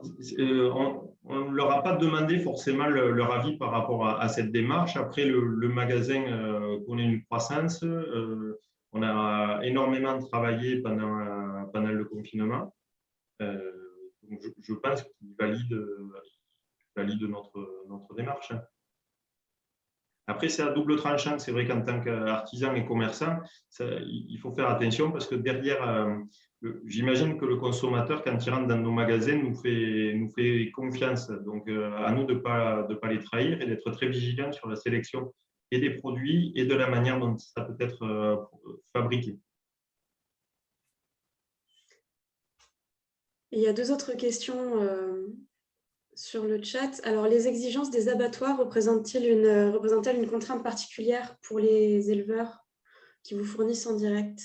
on ne leur a pas demandé forcément leur avis par rapport à cette démarche. Après, le magasin connaît une croissance. On a énormément travaillé pendant le confinement. Donc je pense qu'ils valident notre démarche. Après, c'est à double tranchant. C'est vrai qu'en tant qu'artisan et commerçant, il faut faire attention parce que derrière, j'imagine que le consommateur, quand il rentre dans nos magasins, nous fait confiance. Donc, à nous de ne pas les trahir et d'être très vigilants sur la sélection et des produits et de la manière dont ça peut être fabriqué. Il y a deux autres questions sur le chat. Alors, les exigences des abattoirs représentent-elles une contrainte particulière pour les éleveurs qui vous fournissent en direct?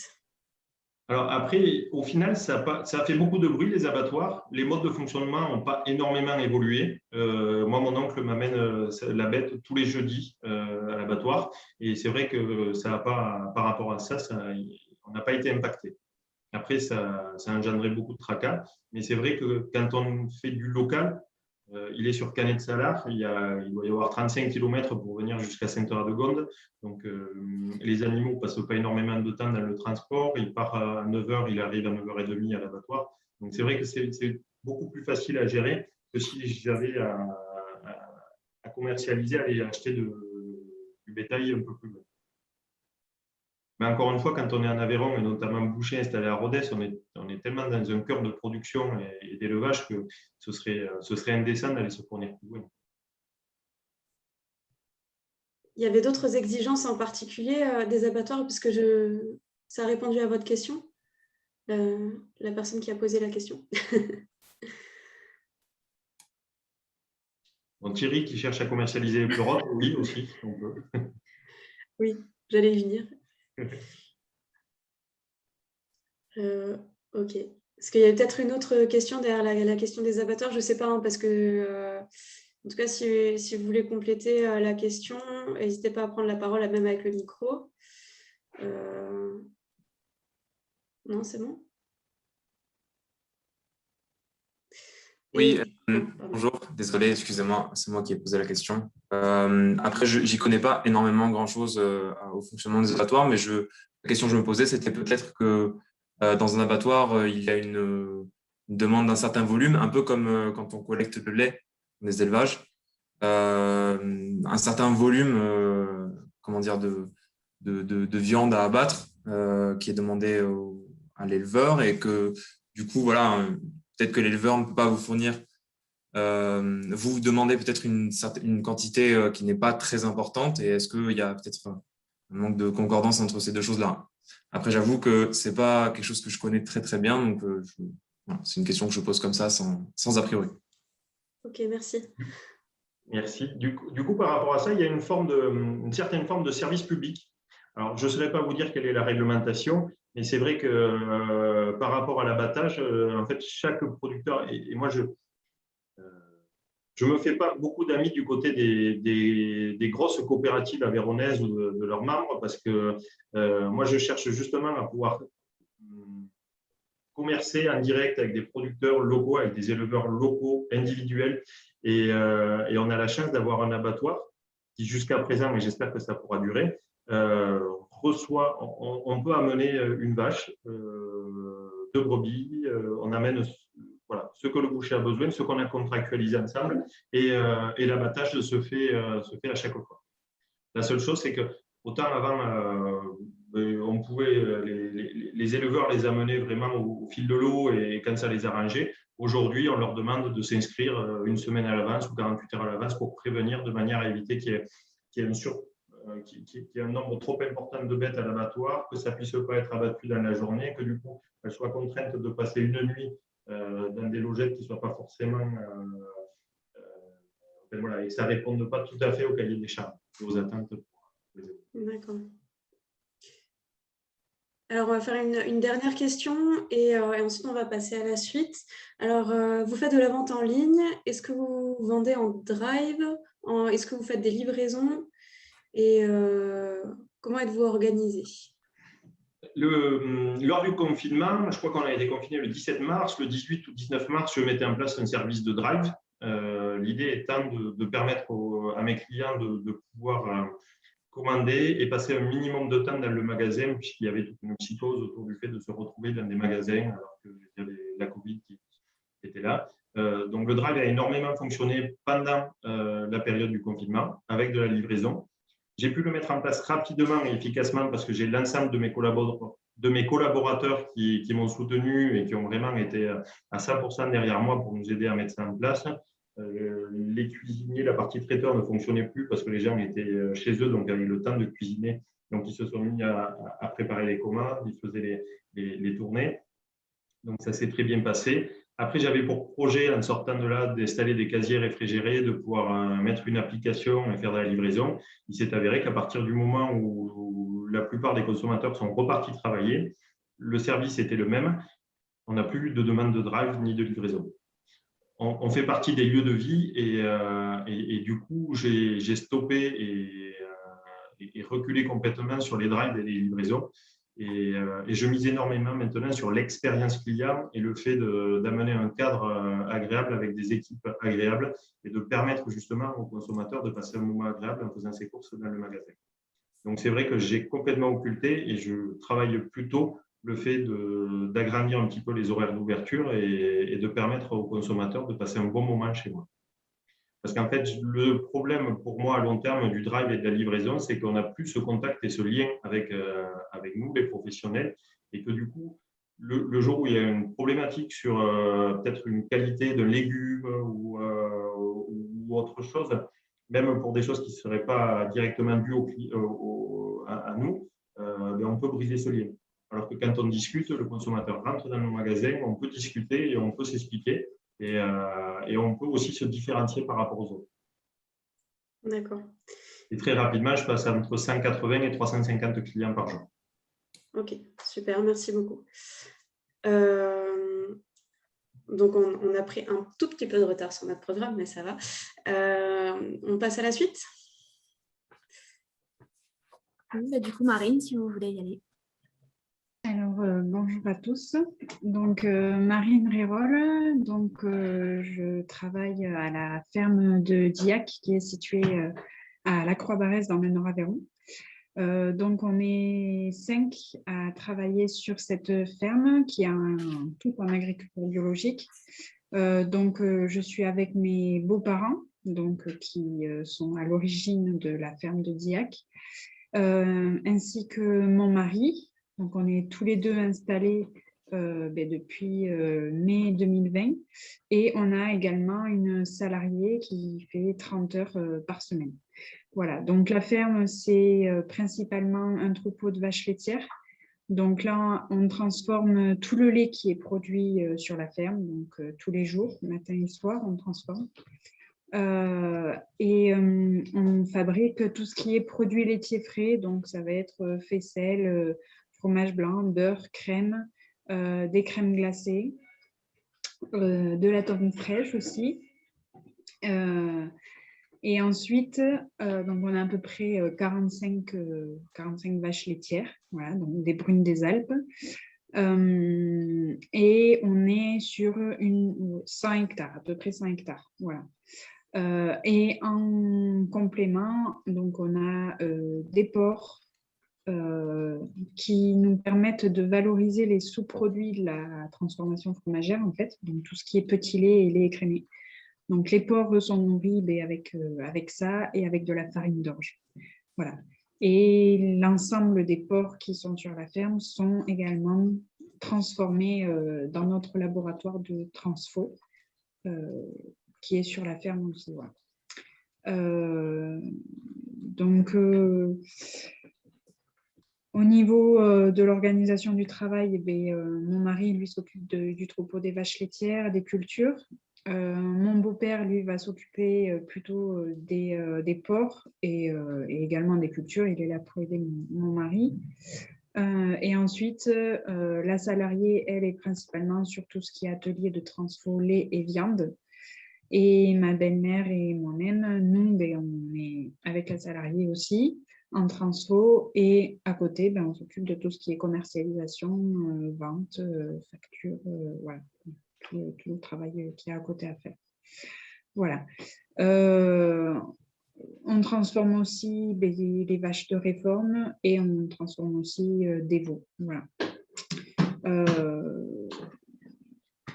Alors après, au final, ça a fait beaucoup de bruit, les abattoirs. Les modes de fonctionnement n'ont pas énormément évolué. Moi, mon oncle m'amène la bête tous les jeudis à l'abattoir. Et c'est vrai que ça n'a pas, par rapport à ça, on n'a pas été impacté. Après, ça a engendré beaucoup de tracas. Mais c'est vrai que quand on fait du local, il est sur Canet-Salars, il doit y avoir 35 km pour venir jusqu'à Sainte-Radegonde. Donc, les animaux ne passent pas énormément de temps dans le transport. Il part à 9h, il arrive à 9h30 à l'abattoir. Donc, c'est vrai que c'est beaucoup plus facile à gérer que si j'avais à commercialiser, à aller acheter du bétail un peu plus loin. Mais encore une fois, quand on est en Aveyron, et notamment boucher installé à Rodez, on est tellement dans un cœur de production et d'élevage que ce serait indécent d'aller se fournir plus loin. Il y avait d'autres exigences en particulier des abattoirs, puisque ça a répondu à votre question, la personne qui a posé la question. Bon, Thierry qui cherche à commercialiser les pleurotes, oui aussi. On peut. Oui, j'allais y venir. Ok. Est-ce qu'il y a peut-être une autre question derrière la question des abattoirs? Je ne sais pas, hein, parce que, en tout cas, si vous voulez compléter la question, n'hésitez pas à prendre la parole, même avec le micro. Non, c'est bon? Oui, bonjour, désolé, excusez-moi, c'est moi qui ai posé la question. Après, je n'y connais pas énormément grand-chose au fonctionnement des abattoirs, mais la question que je me posais, c'était peut-être que dans un abattoir, il y a une demande d'un certain volume, un peu comme quand on collecte le lait des élevages. un certain volume comment dire, de viande à abattre qui est demandé à l'éleveur et que du coup, voilà, peut-être que l'éleveur ne peut pas vous fournir. Vous demandez peut-être une quantité qui n'est pas très importante et est-ce qu'il y a peut-être un manque de concordance entre ces deux choses-là? Après, j'avoue que ce n'est pas quelque chose que je connais très, très bien, donc voilà, c'est une question que je pose comme ça, sans a priori. Ok, merci. Merci. Du coup, par rapport à ça, il y a une certaine forme de service public. Alors, je ne saurais pas vous dire quelle est la réglementation, mais c'est vrai que par rapport à l'abattage, en fait, chaque producteur, et moi, je ne me fais pas beaucoup d'amis du côté des grosses coopératives aveyronaises ou de leurs membres, parce que moi, je cherche justement à pouvoir commercer en direct avec des producteurs locaux, avec des éleveurs locaux, individuels. Et on a la chance d'avoir un abattoir qui, jusqu'à présent, et j'espère que ça pourra durer, reçoit, on peut amener une vache, deux brebis, on amène voilà, ce que le boucher a besoin, ce qu'on a contractualisé ensemble, et l'abattage se fait à chaque fois. La seule chose, c'est que autant avant, on pouvait, les éleveurs les amener vraiment au fil de l'eau et quand ça les arrangeait. Aujourd'hui, on leur demande de s'inscrire une semaine à l'avance ou 48 heures à l'avance pour prévenir de manière à éviter qu'il y ait un nombre trop important de bêtes à l'abattoir, que ça ne puisse pas être abattu dans la journée, que du coup, elles soient contraintes de passer une nuit dans des logettes qui ne soient pas forcément… voilà, et que ça ne réponde pas tout à fait au cahier des charges, aux attentes. D'accord. Alors, on va faire une dernière question et ensuite, on va passer à la suite. Alors, vous faites de la vente en ligne. Est-ce que vous vendez en drive? Est-ce que vous faites des livraisons? Et comment êtes-vous organisé? Lors du confinement, je crois qu'on a été confiné le 17 mars, le 18 ou 19 mars, je mettais en place un service de drive. L'idée étant de permettre à mes clients de pouvoir commander et passer un minimum de temps dans le magasin, puisqu'il y avait toute une psychose autour du fait de se retrouver dans des magasins alors qu'il y avait la Covid qui était là. Donc, le drive a énormément fonctionné pendant la période du confinement avec de la livraison. J'ai pu le mettre en place rapidement et efficacement parce que j'ai l'ensemble de mes collaborateurs qui m'ont soutenu et qui ont vraiment été à 100% derrière moi pour nous aider à mettre ça en place. Les cuisiniers, la partie traiteur ne fonctionnait plus parce que les gens étaient chez eux, donc avaient le temps de cuisiner. Donc, ils se sont mis à préparer les commandes, ils faisaient les tournées. Donc, ça s'est très bien passé. Après, j'avais pour projet, en sortant de là, d'installer des casiers réfrigérés, de pouvoir mettre une application et faire de la livraison. Il s'est avéré qu'à partir du moment où la plupart des consommateurs sont repartis travailler, le service était le même. On n'a plus de demande de drive ni de livraison. On fait partie des lieux de vie et du coup, j'ai stoppé et reculé complètement sur les drives et les livraisons. Et je mise énormément maintenant sur l'expérience client et le fait d'amener un cadre agréable avec des équipes agréables et de permettre justement aux consommateurs de passer un moment agréable en faisant ses courses dans le magasin. Donc, c'est vrai que j'ai complètement occulté et je travaille plutôt le fait d'agrandir un petit peu les horaires d'ouverture et de permettre aux consommateurs de passer un bon moment chez moi. Parce qu'en fait, le problème pour moi à long terme du drive et de la livraison, c'est qu'on n'a plus ce contact et ce lien avec nous, les professionnels, et que du coup, le jour où il y a une problématique sur peut-être une qualité de légumes ou autre chose, même pour des choses qui ne seraient pas directement dues à nous, on peut briser ce lien. Alors que quand on discute, le consommateur rentre dans nos magasins, on peut discuter et on peut s'expliquer. Et on peut aussi se différencier par rapport aux autres. D'accord. Et très rapidement, je passe entre 180 et 350 clients par jour. Ok, super, merci beaucoup. Donc, on a pris un tout petit peu de retard sur notre programme, mais ça va. On passe à la suite. Oui, du coup, Marine, si vous voulez y aller. Alors, bonjour à tous. Donc, Marine Rérol, donc, je travaille à la ferme de Diac qui est située à La Croix-Barrès dans le Nord-Aveyron. Donc, on est 5 à travailler sur cette ferme qui est un tout en agriculture biologique. Donc, je suis avec mes beaux-parents, donc, qui sont à l'origine de la ferme de Diac, ainsi que mon mari. Donc, on est tous les deux installés depuis mai 2020 et on a également une salariée qui fait 30 heures par semaine. Voilà, donc la ferme, c'est principalement un troupeau de vaches laitières. Donc là, on transforme tout le lait qui est produit sur la ferme, donc tous les jours, matin et soir, on transforme. On fabrique tout ce qui est produits laitiers frais, donc ça va être faisselle, fromage blanc, beurre, crème, des crèmes glacées, de la tome fraîche aussi. Et ensuite, donc on a à peu près 45 vaches laitières, voilà, donc des brunes des Alpes. Et on est sur 100 hectares, à peu près 100 hectares. Voilà. Et en complément, donc on a des porcs qui nous permettent de valoriser les sous-produits de la transformation fromagère, en fait, donc tout ce qui est petit lait et lait écrémé. Donc, les porcs sont nourris avec ça et avec de la farine d'orge. Voilà. Et l'ensemble des porcs qui sont sur la ferme sont également transformés dans notre laboratoire de transfo qui est sur la ferme aussi. Voilà. Au niveau de l'organisation du travail, mon mari, lui, s'occupe du troupeau des vaches laitières, des cultures. Mon beau-père, lui, va s'occuper plutôt des porcs et également des cultures. Il est là pour aider mon mari. Et ensuite, la salariée, elle est principalement sur tout ce qui est atelier de transfo, lait et viande. Et ma belle-mère et moi-même, nous, on est avec la salariée aussi en transfo. Et à côté, on s'occupe de tout ce qui est commercialisation, vente, facture, voilà. Tout le travail qu'il y a à côté à faire. Voilà. On transforme aussi les vaches de réforme et on transforme aussi des veaux. Voilà.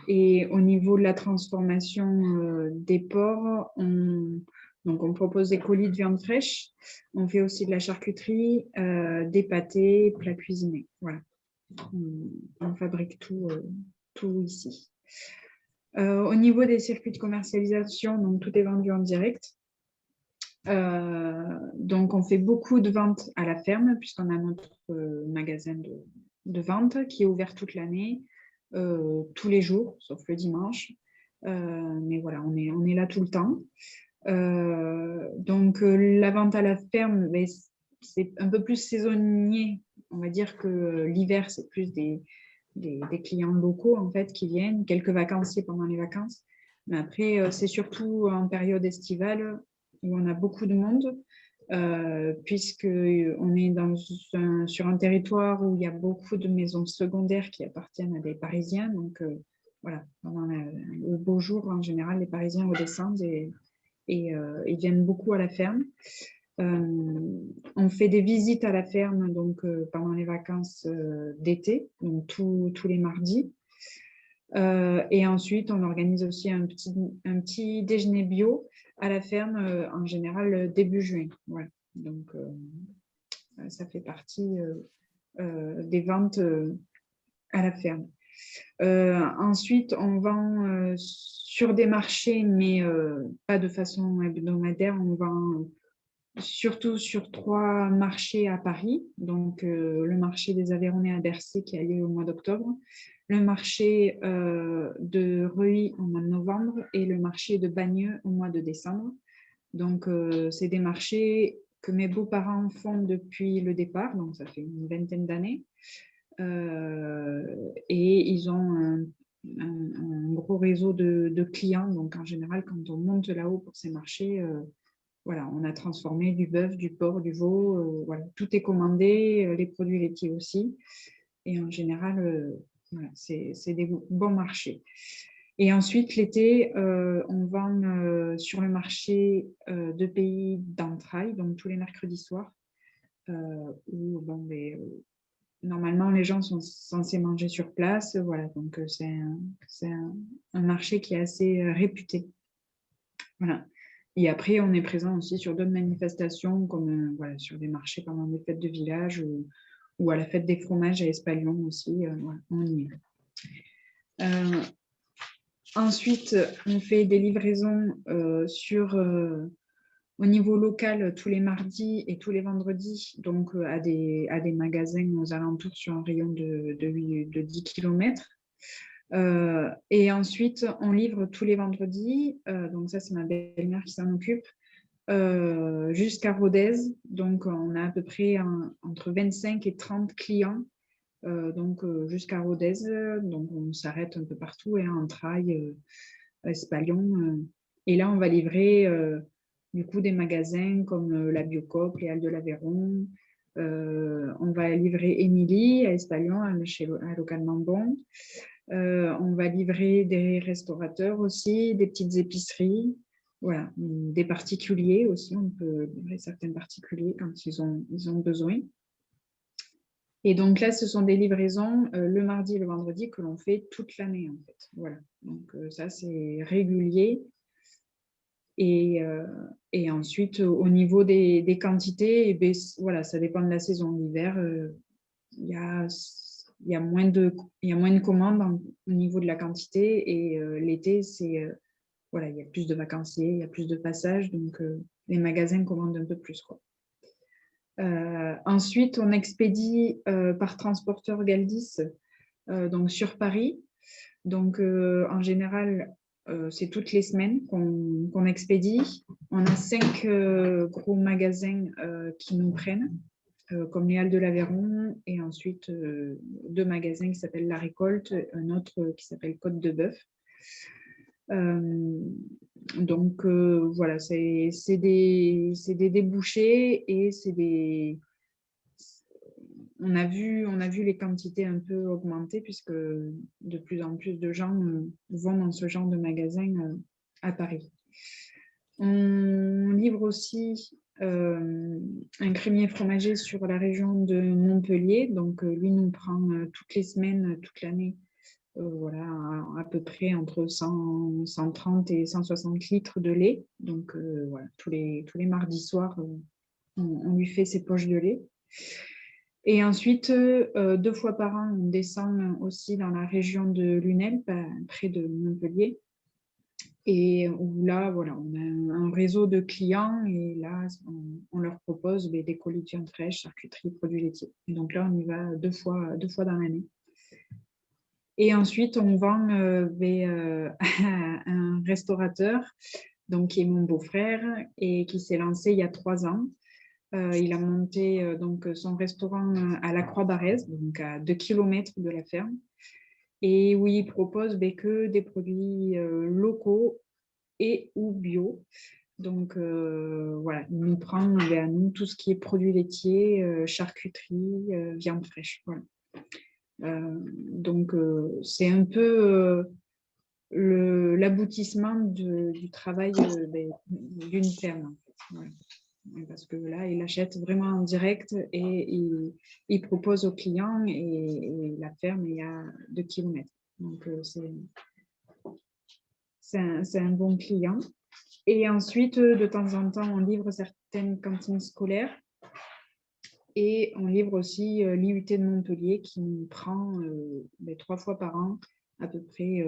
Et au niveau de la transformation des porcs, on propose des colis de viande fraîche. On fait aussi de la charcuterie, des pâtés, plats cuisinés. Voilà. On fabrique tout ici. Au niveau des circuits de commercialisation, donc tout est vendu en direct. Donc on fait beaucoup de ventes à la ferme puisqu'on a notre magasin de vente qui est ouvert toute l'année, tous les jours, sauf le dimanche. Mais voilà, on est là tout le temps. Donc la vente à la ferme, c'est un peu plus saisonnier. On va dire que l'hiver, c'est plus des clients locaux en fait qui viennent, quelques vacanciers pendant les vacances. Mais après, c'est surtout en période estivale où on a beaucoup de monde, puisqu'on est sur un territoire où il y a beaucoup de maisons secondaires qui appartiennent à des Parisiens. Donc voilà, pendant le beau jour, en général, les Parisiens redescendent et ils viennent beaucoup à la ferme. On fait des visites à la ferme donc, pendant les vacances d'été, donc tous les mardis. Et ensuite, on organise aussi un petit déjeuner bio à la ferme, en général début juin. Voilà. Donc, ça fait partie des ventes à la ferme. Ensuite, on vend sur des marchés, mais pas de façon hebdomadaire. On vend surtout sur 3 marchés à Paris, donc le marché des Aveyronnais à Bercy qui a lieu au mois d'octobre, le marché de Reuilly au mois de novembre et le marché de Bagneux au mois de décembre. Donc c'est des marchés que mes beaux-parents font depuis le départ, donc ça fait une vingtaine d'années. Et ils ont un gros réseau de clients, donc en général quand on monte là-haut pour ces marchés, voilà, on a transformé du bœuf, du porc, du veau, voilà, tout est commandé, les produits laitiers aussi. Et en général, voilà, c'est des bons marchés. Et ensuite, l'été, on vend sur le marché de pays d'entrailles, donc tous les mercredis soirs, où normalement les gens sont censés manger sur place. Voilà, donc c'est un marché qui est assez réputé. Voilà. Et après, on est présent aussi sur d'autres manifestations, comme voilà, sur des marchés pendant des fêtes de village ou à la fête des fromages à Espalion aussi. Voilà, on y est. Ensuite, on fait des livraisons au niveau local tous les mardis et tous les vendredis, donc à des magasins aux alentours sur un rayon de 10 km. Et ensuite, on livre tous les vendredis, donc ça c'est ma belle-mère qui s'en occupe, jusqu'à Rodez. Donc on a à peu près entre 25 et 30 clients, donc jusqu'à Rodez. Donc on s'arrête un peu partout, et en Trailles, Espalion. Et là, on va livrer du coup des magasins comme la Biocoop, les Halles de l'Aveyron. On va livrer Émilie à Espalion, à Localement Bon. On va livrer des restaurateurs aussi, des petites épiceries, voilà, des particuliers aussi. On peut livrer certains particuliers quand ils ont besoin. Et donc là, ce sont des livraisons le mardi et le vendredi que l'on fait toute l'année, en fait. Voilà. Donc ça, c'est régulier. Et ensuite, au niveau des quantités, eh bien, voilà, ça dépend de la saison. L'hiver, il y a moins de commandes au niveau de la quantité, et l'été, voilà, il y a plus de vacanciers, il y a plus de passages, donc les magasins commandent un peu plus, quoi. Ensuite, on expédie par transporteur Galdis, donc sur Paris. Donc en général, c'est toutes les semaines qu'on expédie. On a 5 gros magasins qui nous prennent, comme les Halles de l'Aveyron, et ensuite 2 magasins qui s'appellent La Récolte, un autre qui s'appelle Côte de Bœuf. Donc voilà, c'est des débouchés, et on a vu les quantités un peu augmenter, puisque de plus en plus de gens vont dans ce genre de magasin à Paris. On livre aussi un crémier fromager sur la région de Montpellier. Donc lui nous prend toutes les semaines, toute l'année, voilà, à peu près entre 130 et 160 litres de lait. Donc voilà, tous les mardis soirs, on lui fait ses poches de lait. Et ensuite, 2 fois par an, on descend aussi dans la région de Lunel, près de Montpellier. Et où là, voilà, on a un réseau de clients, et là, on leur propose des colis de viande fraîche, charcuterie, produits laitiers. Et donc là, on y va 2 fois dans l'année. Et ensuite, on vend à un restaurateur, donc, qui est mon beau-frère, et qui s'est lancé il y a 3 ans. Il a monté donc son restaurant à la Croix-Barrez, donc à 2 km de la ferme, et où il propose que des produits locaux et ou bio. Donc voilà, il nous prend à nous tout ce qui est produits laitiers, charcuterie, viande fraîche. Voilà. Donc c'est un peu l'aboutissement du travail d'une ferme, en fait. Voilà. Parce que là, il achète vraiment en direct, et il propose aux clients, et la ferme est à 2 km. Donc, c'est un bon client. Et ensuite, de temps en temps, on livre certaines cantines scolaires, et on livre aussi l'IUT de Montpellier, qui nous prend 3 fois par an à peu près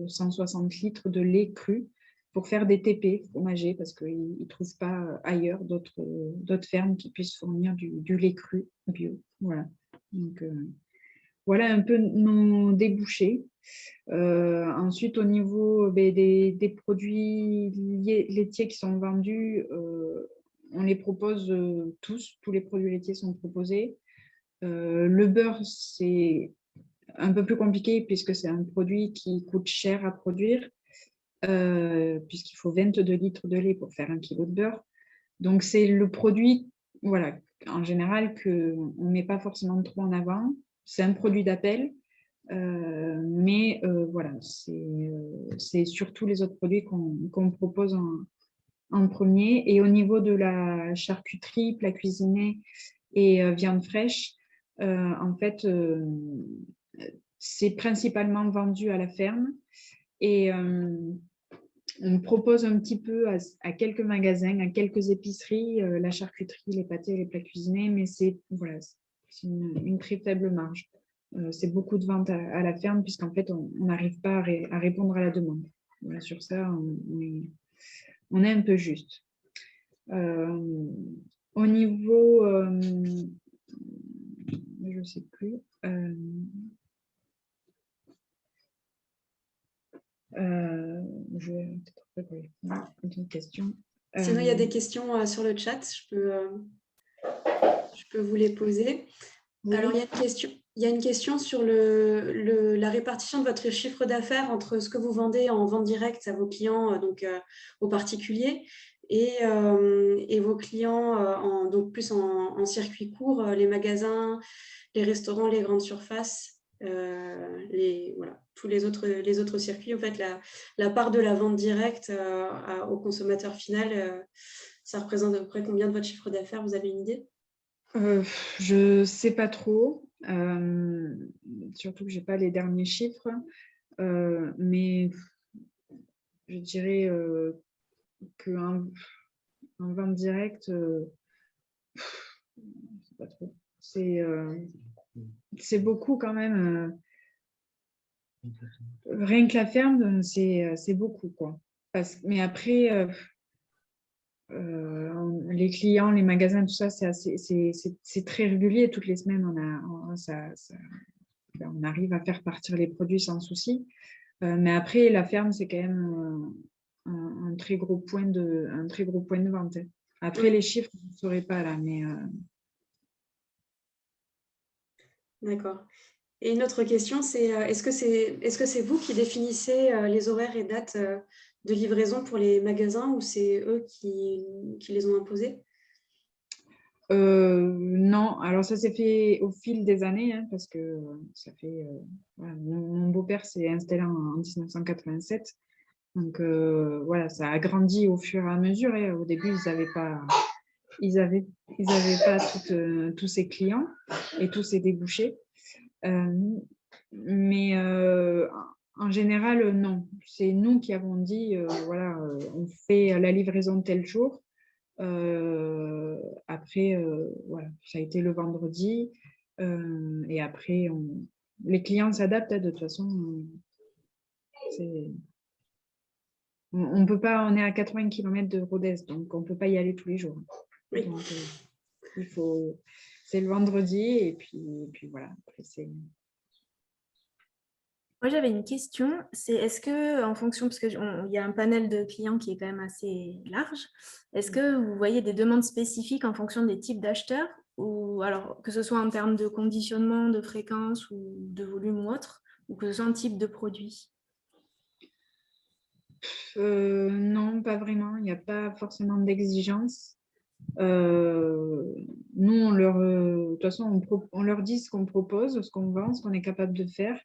160 litres de lait cru, pour faire des TP fromagers, parce qu'ils ne trouvent pas ailleurs d'autres fermes qui puissent fournir du lait cru bio. Voilà. Donc, voilà un peu nos débouchés. Ensuite, au niveau des produits laitiers qui sont vendus, on les propose tous les produits laitiers sont proposés. Le beurre, c'est un peu plus compliqué, puisque c'est un produit qui coûte cher à produire. Puisqu'il faut 22 litres de lait pour faire 1 kg de beurre. Donc, c'est le produit, voilà, en général, qu'on ne met pas forcément trop en avant. C'est un produit d'appel, mais voilà, c'est surtout les autres produits qu'on propose en premier. Et au niveau de la charcuterie, plat cuisiné et viande fraîche, en fait, c'est principalement vendu à la ferme. Et On propose un petit peu à quelques magasins, à quelques épiceries, la charcuterie, les pâtés, les plats cuisinés, mais c'est voilà, une très faible marge. C'est beaucoup de ventes à la ferme, puisqu'en fait, on n'arrive pas à répondre à la demande. Voilà, sur ça, on est un peu juste. Au niveau, je ne sais plus. Je vais peut-être préparer une question. Sinon, il y a des questions sur le chat. Je peux vous les poser. Oui. Alors, il y a une question sur la répartition de votre chiffre d'affaires entre ce que vous vendez en vente directe à vos clients, donc aux particuliers, et vos clients donc plus en circuit court, les magasins, les restaurants, les grandes surfaces, voilà, tous les autres circuits. En fait, la part de la vente directe au consommateur final, ça représente à peu près combien de votre chiffre d'affaires? Vous avez une idée? Je ne sais pas trop, surtout que je n'ai pas les derniers chiffres, mais je dirais qu'un vente directe, pas trop. C'est beaucoup quand même. Rien que la ferme, c'est beaucoup, quoi. Mais après, les clients, les magasins, tout ça, c'est très régulier. Toutes les semaines, on arrive à faire partir les produits sans souci. Mais après, la ferme, c'est quand même un très gros point de vente. Après, les chiffres, je ne saurais pas là, mais... D'accord. Et une autre question, c'est est-ce que c'est vous qui définissez les horaires et dates de livraison pour les magasins ou c'est eux qui les ont imposés? Non, alors ça s'est fait au fil des années, hein, parce que ça fait... voilà, mon beau-père s'est installé en 1987, donc voilà, ça a grandi au fur et à mesure. Et au début, ils avaient pas tous ces clients et tous ces débouchés. Mais en général, non. C'est nous qui avons dit, voilà, on fait la livraison tel jour. Après, voilà, ça a été le vendredi. Et après, les clients s'adaptent. De toute façon, on peut pas, on est à 80 km de Rodez, donc on ne peut pas y aller tous les jours. Oui. Donc, c'est le vendredi et puis voilà. Après, Moi, j'avais une question, c'est est-ce que, en fonction, parce qu'il y a un panel de clients qui est quand même assez large, est-ce que vous voyez des demandes spécifiques en fonction des types d'acheteurs, ou alors que ce soit en termes de conditionnement, de fréquence ou de volume ou autre, ou que ce soit un type de produit? Non, pas vraiment. Il n'y a pas forcément d'exigence. Nous, de toute façon, on leur dit ce qu'on propose, ce qu'on vend, ce qu'on est capable de faire.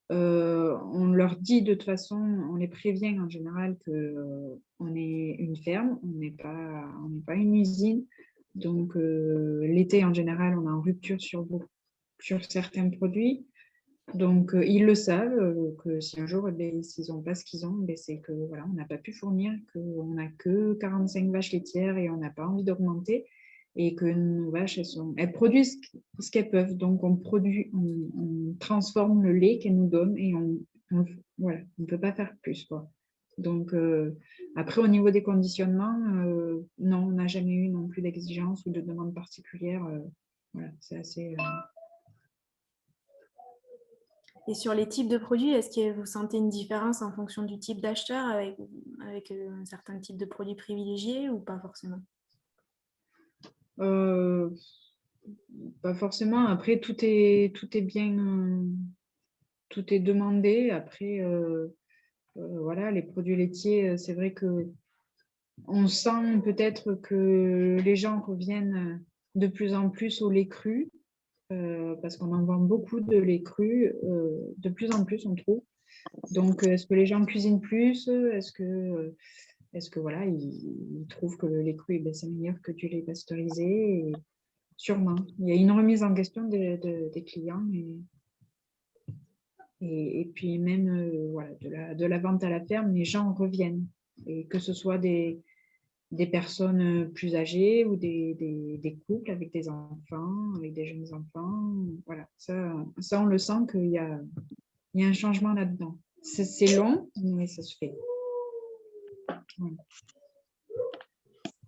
On leur dit de toute façon, on les prévient en général qu'on est une ferme, on n'est pas une usine. Donc, l'été, en général, on est en rupture sur certains produits. Donc, ils le savent, que si un jour, s'ils n'ont pas ce qu'ils ont, c'est que voilà, on n'a pas pu fournir, qu'on n'a que 45 vaches laitières et on n'a pas envie d'augmenter. Et que nos vaches, elles produisent ce qu'elles peuvent. Donc, on transforme le lait qu'elles nous donnent et voilà, on ne peut pas faire plus, quoi. Donc, après, au niveau des conditionnements, non, on n'a jamais eu non plus d'exigence ou de demande particulière. Voilà, c'est assez... Et sur les types de produits, est-ce que vous sentez une différence en fonction du type d'acheteur avec un certain type de produits privilégiés ou pas forcément? Pas forcément. Après, tout est bien, tout est demandé. Après, voilà, les produits laitiers, c'est vrai que on sent peut-être que les gens reviennent de plus en plus au lait cru, parce qu'on en vend beaucoup de lait cru, de plus en plus, on trouve. Donc, est-ce que les gens cuisinent plus? Est-ce que voilà, ils trouvent que le lait cru, c'est meilleur que du lait pasteurisé? Sûrement. Il y a une remise en question des clients et puis même voilà, de la vente à la ferme, les gens reviennent. Et que ce soit des personnes plus âgées ou des couples avec des enfants, avec des jeunes enfants. Voilà, ça on le sent qu'il y a un changement là-dedans. C'est long, mais ça se fait.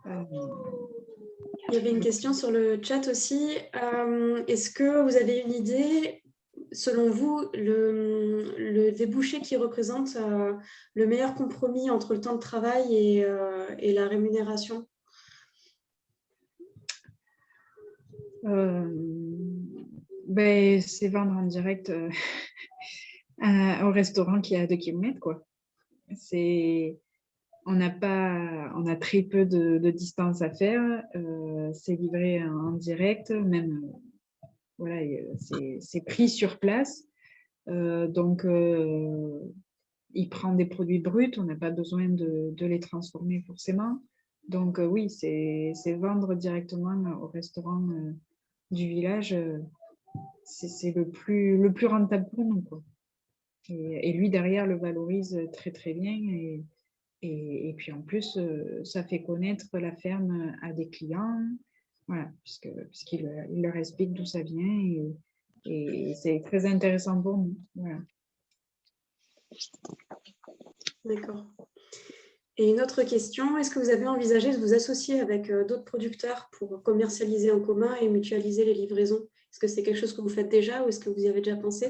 Voilà. Il y avait une question sur le chat aussi. Est-ce que vous avez une idée, selon vous, le débouché qui représente le meilleur compromis entre le temps de travail et la rémunération? C'est vendre en direct au restaurant qui est à 2 km, quoi. On a très peu de distance à faire. C'est livré en direct, même voilà, c'est pris sur place. Donc, il prend des produits bruts, on n'a pas besoin de les transformer forcément. Donc, oui, c'est vendre directement au restaurant du village. C'est le plus rentable pour nous, quoi. Et lui, derrière, le valorise très, très bien. Et puis, en plus, ça fait connaître la ferme à des clients. Voilà, puisqu'il leur explique d'où ça vient. Et c'est très intéressant pour nous. Voilà. D'accord. Et une autre question, est-ce que vous avez envisagé de vous associer avec d'autres producteurs pour commercialiser en commun et mutualiser les livraisons? Est-ce que c'est quelque chose que vous faites déjà ou est-ce que vous y avez déjà pensé?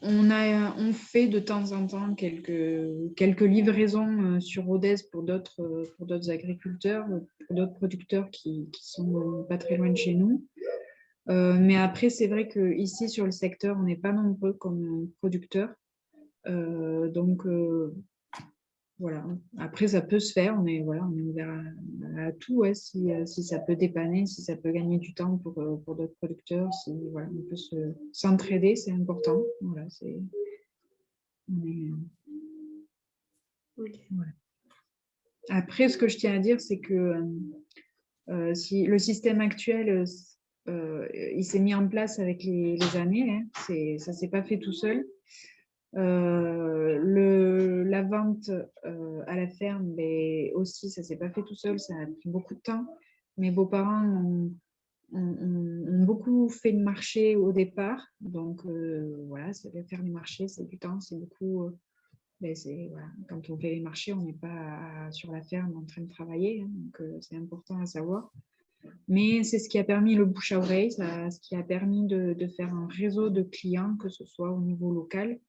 On fait de temps en temps quelques livraisons sur Rodez pour d'autres agriculteurs, pour d'autres producteurs qui sont pas très loin de chez nous. Mais après, c'est vrai qu'ici, sur le secteur, on n'est pas nombreux comme producteurs. Donc, voilà. Après, ça peut se faire. On est ouvert à tout, ouais, si ça peut dépanner, si ça peut gagner du temps pour d'autres producteurs. Si, voilà, on peut s'entraider, c'est important. Voilà, Okay. Voilà. Après, ce que je tiens à dire, c'est que si le système actuel, il s'est mis en place avec les années, hein, ça ne s'est pas fait tout seul. La vente à la ferme, mais aussi, ça ne s'est pas fait tout seul, ça a pris beaucoup de temps. Mes beaux-parents ont beaucoup fait de marché au départ. Donc, voilà, faire les marchés, c'est du temps, c'est beaucoup. Voilà, quand on fait les marchés, on n'est pas sur la ferme en train de travailler, hein, donc c'est important à savoir. Mais c'est ce qui a permis le bouche à oreille, ce qui a permis de faire un réseau de clients, que ce soit au niveau local.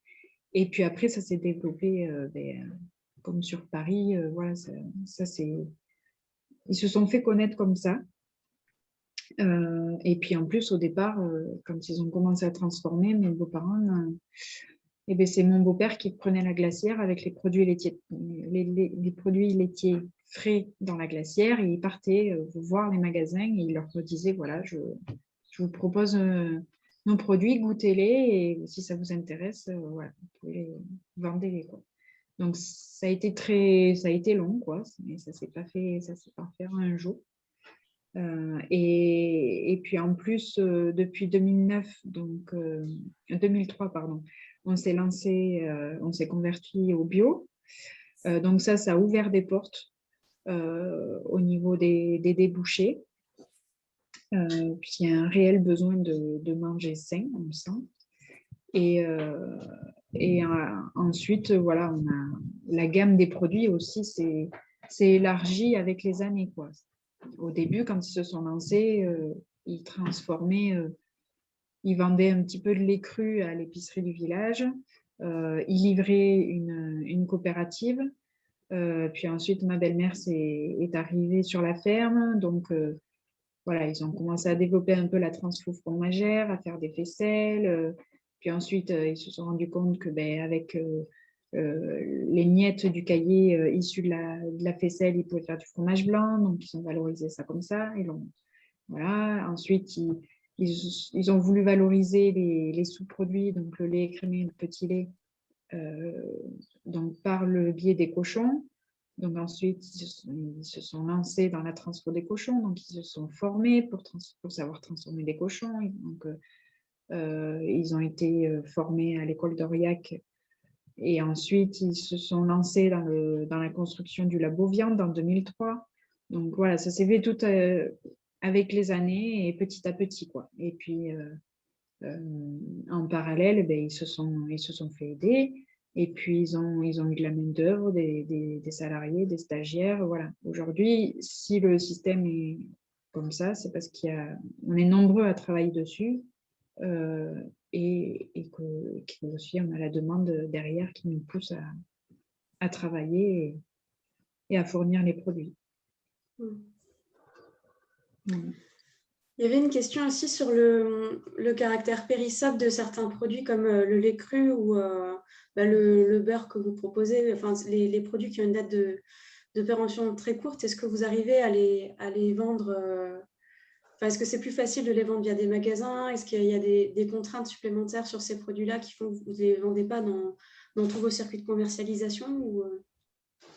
Et puis après, ça s'est développé comme sur Paris. Voilà, ils se sont fait connaître comme ça. Et puis en plus, au départ, quand ils ont commencé à transformer, mes beaux-parents, c'est mon beau-père qui prenait la glacière avec les produits laitiers, les produits laitiers frais dans la glacière, et il partait voir les magasins et il leur disait, voilà, je vous propose nos produits, goûtez-les, et si ça vous intéresse, voilà, vous pouvez vendez-les, quoi. Donc ça a été long, quoi, mais ça s'est pas fait en un jour. Et puis en plus, depuis 2003, pardon, on s'est converti au bio. Donc ça a ouvert des portes au niveau des débouchés. Puisqu'il y a un réel besoin de manger sain, on le sent. Et ensuite, voilà, la gamme des produits aussi s'est élargie avec les années, quoi. Au début, quand ils se sont lancés, ils transformaient, ils vendaient un petit peu de lait cru à l'épicerie du village. Ils livraient une coopérative. Puis ensuite, ma belle-mère est arrivée sur la ferme. Donc, voilà, ils ont commencé à développer un peu la transfo fromagère, à faire des faisselles. Puis ensuite, ils se sont rendus compte que, avec les miettes du cahier issues de la faisselle, ils pouvaient faire du fromage blanc. Donc, ils ont valorisé ça comme ça. Voilà. Ensuite, ils ont voulu valoriser les sous-produits, donc le lait écrémé, le petit lait, donc par le biais des cochons. Donc ensuite, ils se sont lancés dans la transfo des cochons, donc ils se sont formés pour savoir transformer des cochons. Donc, ils ont été formés à l'école d'Aurillac Et ensuite, ils se sont lancés dans la construction du labo viande en 2003. Donc voilà, ça s'est fait tout avec les années et petit à petit, quoi. Et puis, en parallèle, ils se sont fait aider. Et puis, ils ont eu de la main-d'œuvre, des salariés, des stagiaires. Voilà. Aujourd'hui, si le système est comme ça, c'est parce on est nombreux à travailler dessus et qu'aussi on a la demande derrière qui nous pousse à travailler et à fournir les produits. Il y avait une question aussi sur le caractère périssable de certains produits comme le lait cru ou le beurre que vous proposez, enfin, les produits qui ont une date de péremption très courte. Est-ce que vous arrivez à les vendre est-ce que c'est plus facile de les vendre via des magasins? Est-ce qu'il y a des contraintes supplémentaires sur ces produits-là qui font que vous ne les vendez pas dans tous vos circuits de commercialisation ou...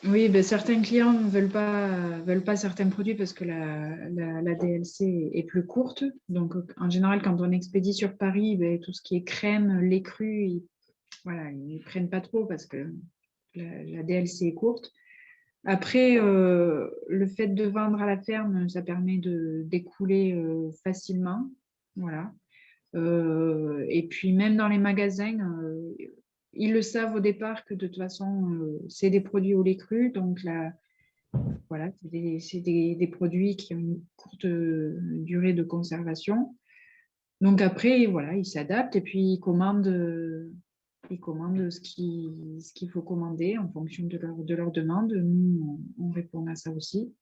Oui, certains clients ne veulent pas certains produits parce que la DLC est plus courte. Donc, en général, quand on expédie sur Paris, tout ce qui est crème, lait cru, ils ne prennent pas trop parce que la DLC est courte. Après, le fait de vendre à la ferme, ça permet d'écouler facilement. Voilà. Et puis, même dans les magasins, ils le savent au départ que de toute façon, c'est des produits au lait cru. Donc, voilà, c'est des produits qui ont une courte durée de conservation. Donc, après, voilà, ils s'adaptent et puis ils commandent ce qu'il faut commander en fonction de leur demande. Nous, on répond à ça aussi.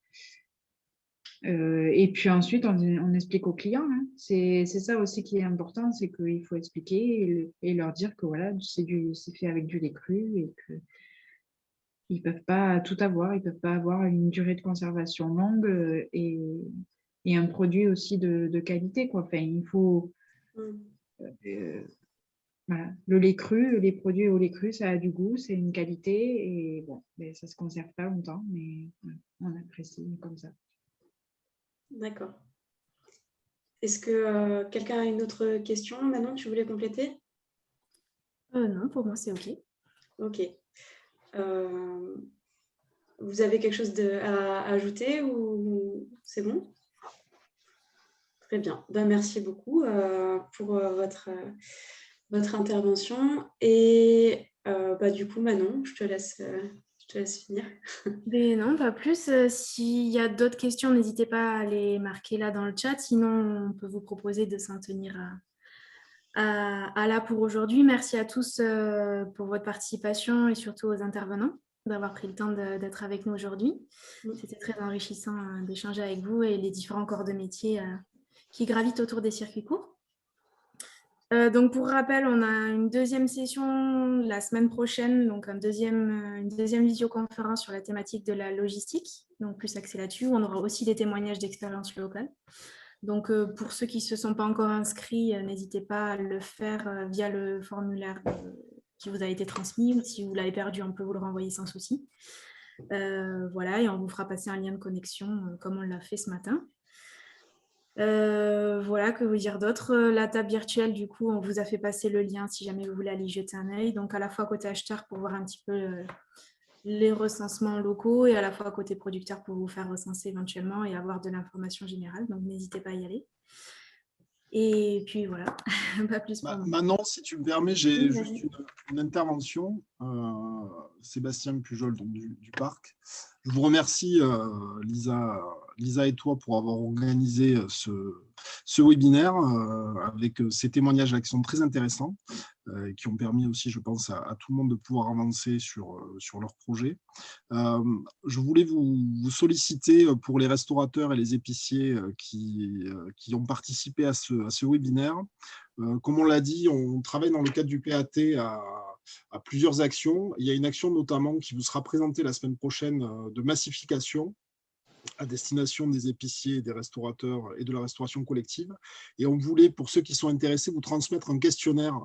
Et puis ensuite, on explique aux clients. Hein. C'est ça aussi qui est important, c'est qu'il faut expliquer et leur dire que voilà, c'est fait avec du lait cru et qu'ils ne peuvent pas tout avoir. Ils ne peuvent pas avoir une durée de conservation longue et un produit aussi de qualité, quoi. Enfin, il faut... voilà. Le lait cru, les produits au lait cru, ça a du goût, c'est une qualité et bon, ça ne se conserve pas longtemps, mais on apprécie comme ça. D'accord. Est-ce que quelqu'un a une autre question? Manon, tu voulais compléter? Non, pour moi, c'est OK. OK. Vous avez quelque chose à ajouter ou c'est bon? Très bien. Merci beaucoup pour votre intervention. Et du coup, Manon, je te laisse finir. Mais non, pas plus. S'il y a d'autres questions, n'hésitez pas à les marquer là dans le chat. Sinon, on peut vous proposer de s'en tenir à là pour aujourd'hui. Merci à tous pour votre participation et surtout aux intervenants d'avoir pris le temps d'être avec nous aujourd'hui. C'était très enrichissant d'échanger avec vous et les différents corps de métier qui gravitent autour des circuits courts. Donc pour rappel, on a une deuxième session la semaine prochaine, donc une deuxième visioconférence sur la thématique de la logistique, donc plus axée là-dessus. On aura aussi des témoignages d'expérience locale. Donc pour ceux qui ne se sont pas encore inscrits, n'hésitez pas à le faire via le formulaire qui vous a été transmis, ou si vous l'avez perdu, on peut vous le renvoyer sans souci. Voilà, et on vous fera passer un lien de connexion comme on l'a fait ce matin. Voilà, que vous dire d'autre? La table virtuelle, du coup, on vous a fait passer le lien si jamais vous voulez aller y jeter un œil. Donc, à la fois côté acheteur pour voir un petit peu les recensements locaux et à la fois côté producteur pour vous faire recenser éventuellement et avoir de l'information générale. Donc, n'hésitez pas à y aller. Et puis, voilà, pas plus pour moi. Manon, si tu me permets, j'ai juste une intervention. Sébastien Pujol, donc, du Parc. Je vous remercie, Lisa et toi, pour avoir organisé ce webinaire avec ces témoignages qui sont très intéressants, qui ont permis aussi, je pense, à tout le monde de pouvoir avancer sur leur projet. Je voulais vous solliciter pour les restaurateurs et les épiciers qui ont participé à ce webinaire. Comme on l'a dit, on travaille dans le cadre du PAT à plusieurs actions. Il y a une action notamment qui vous sera présentée la semaine prochaine de massification à destination des épiciers, des restaurateurs et de la restauration collective. Et on voulait, pour ceux qui sont intéressés, vous transmettre un questionnaire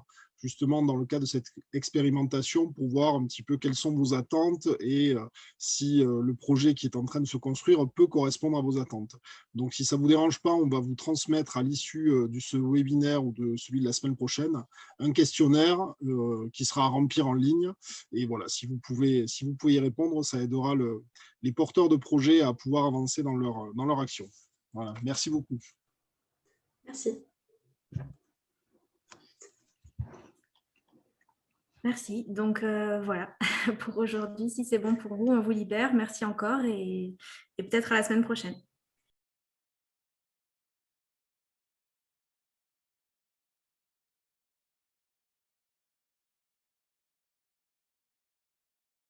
justement dans le cadre de cette expérimentation pour voir un petit peu quelles sont vos attentes et si le projet qui est en train de se construire peut correspondre à vos attentes. Donc, si ça ne vous dérange pas, on va vous transmettre à l'issue de ce webinaire ou de celui de la semaine prochaine un questionnaire qui sera à remplir en ligne. Et voilà, si vous pouvez y répondre, ça aidera les porteurs de projets à pouvoir avancer dans leur action. Voilà, merci beaucoup. Merci. Merci. Donc, voilà, pour aujourd'hui, si c'est bon pour vous, on vous libère. Merci encore et peut-être à la semaine prochaine.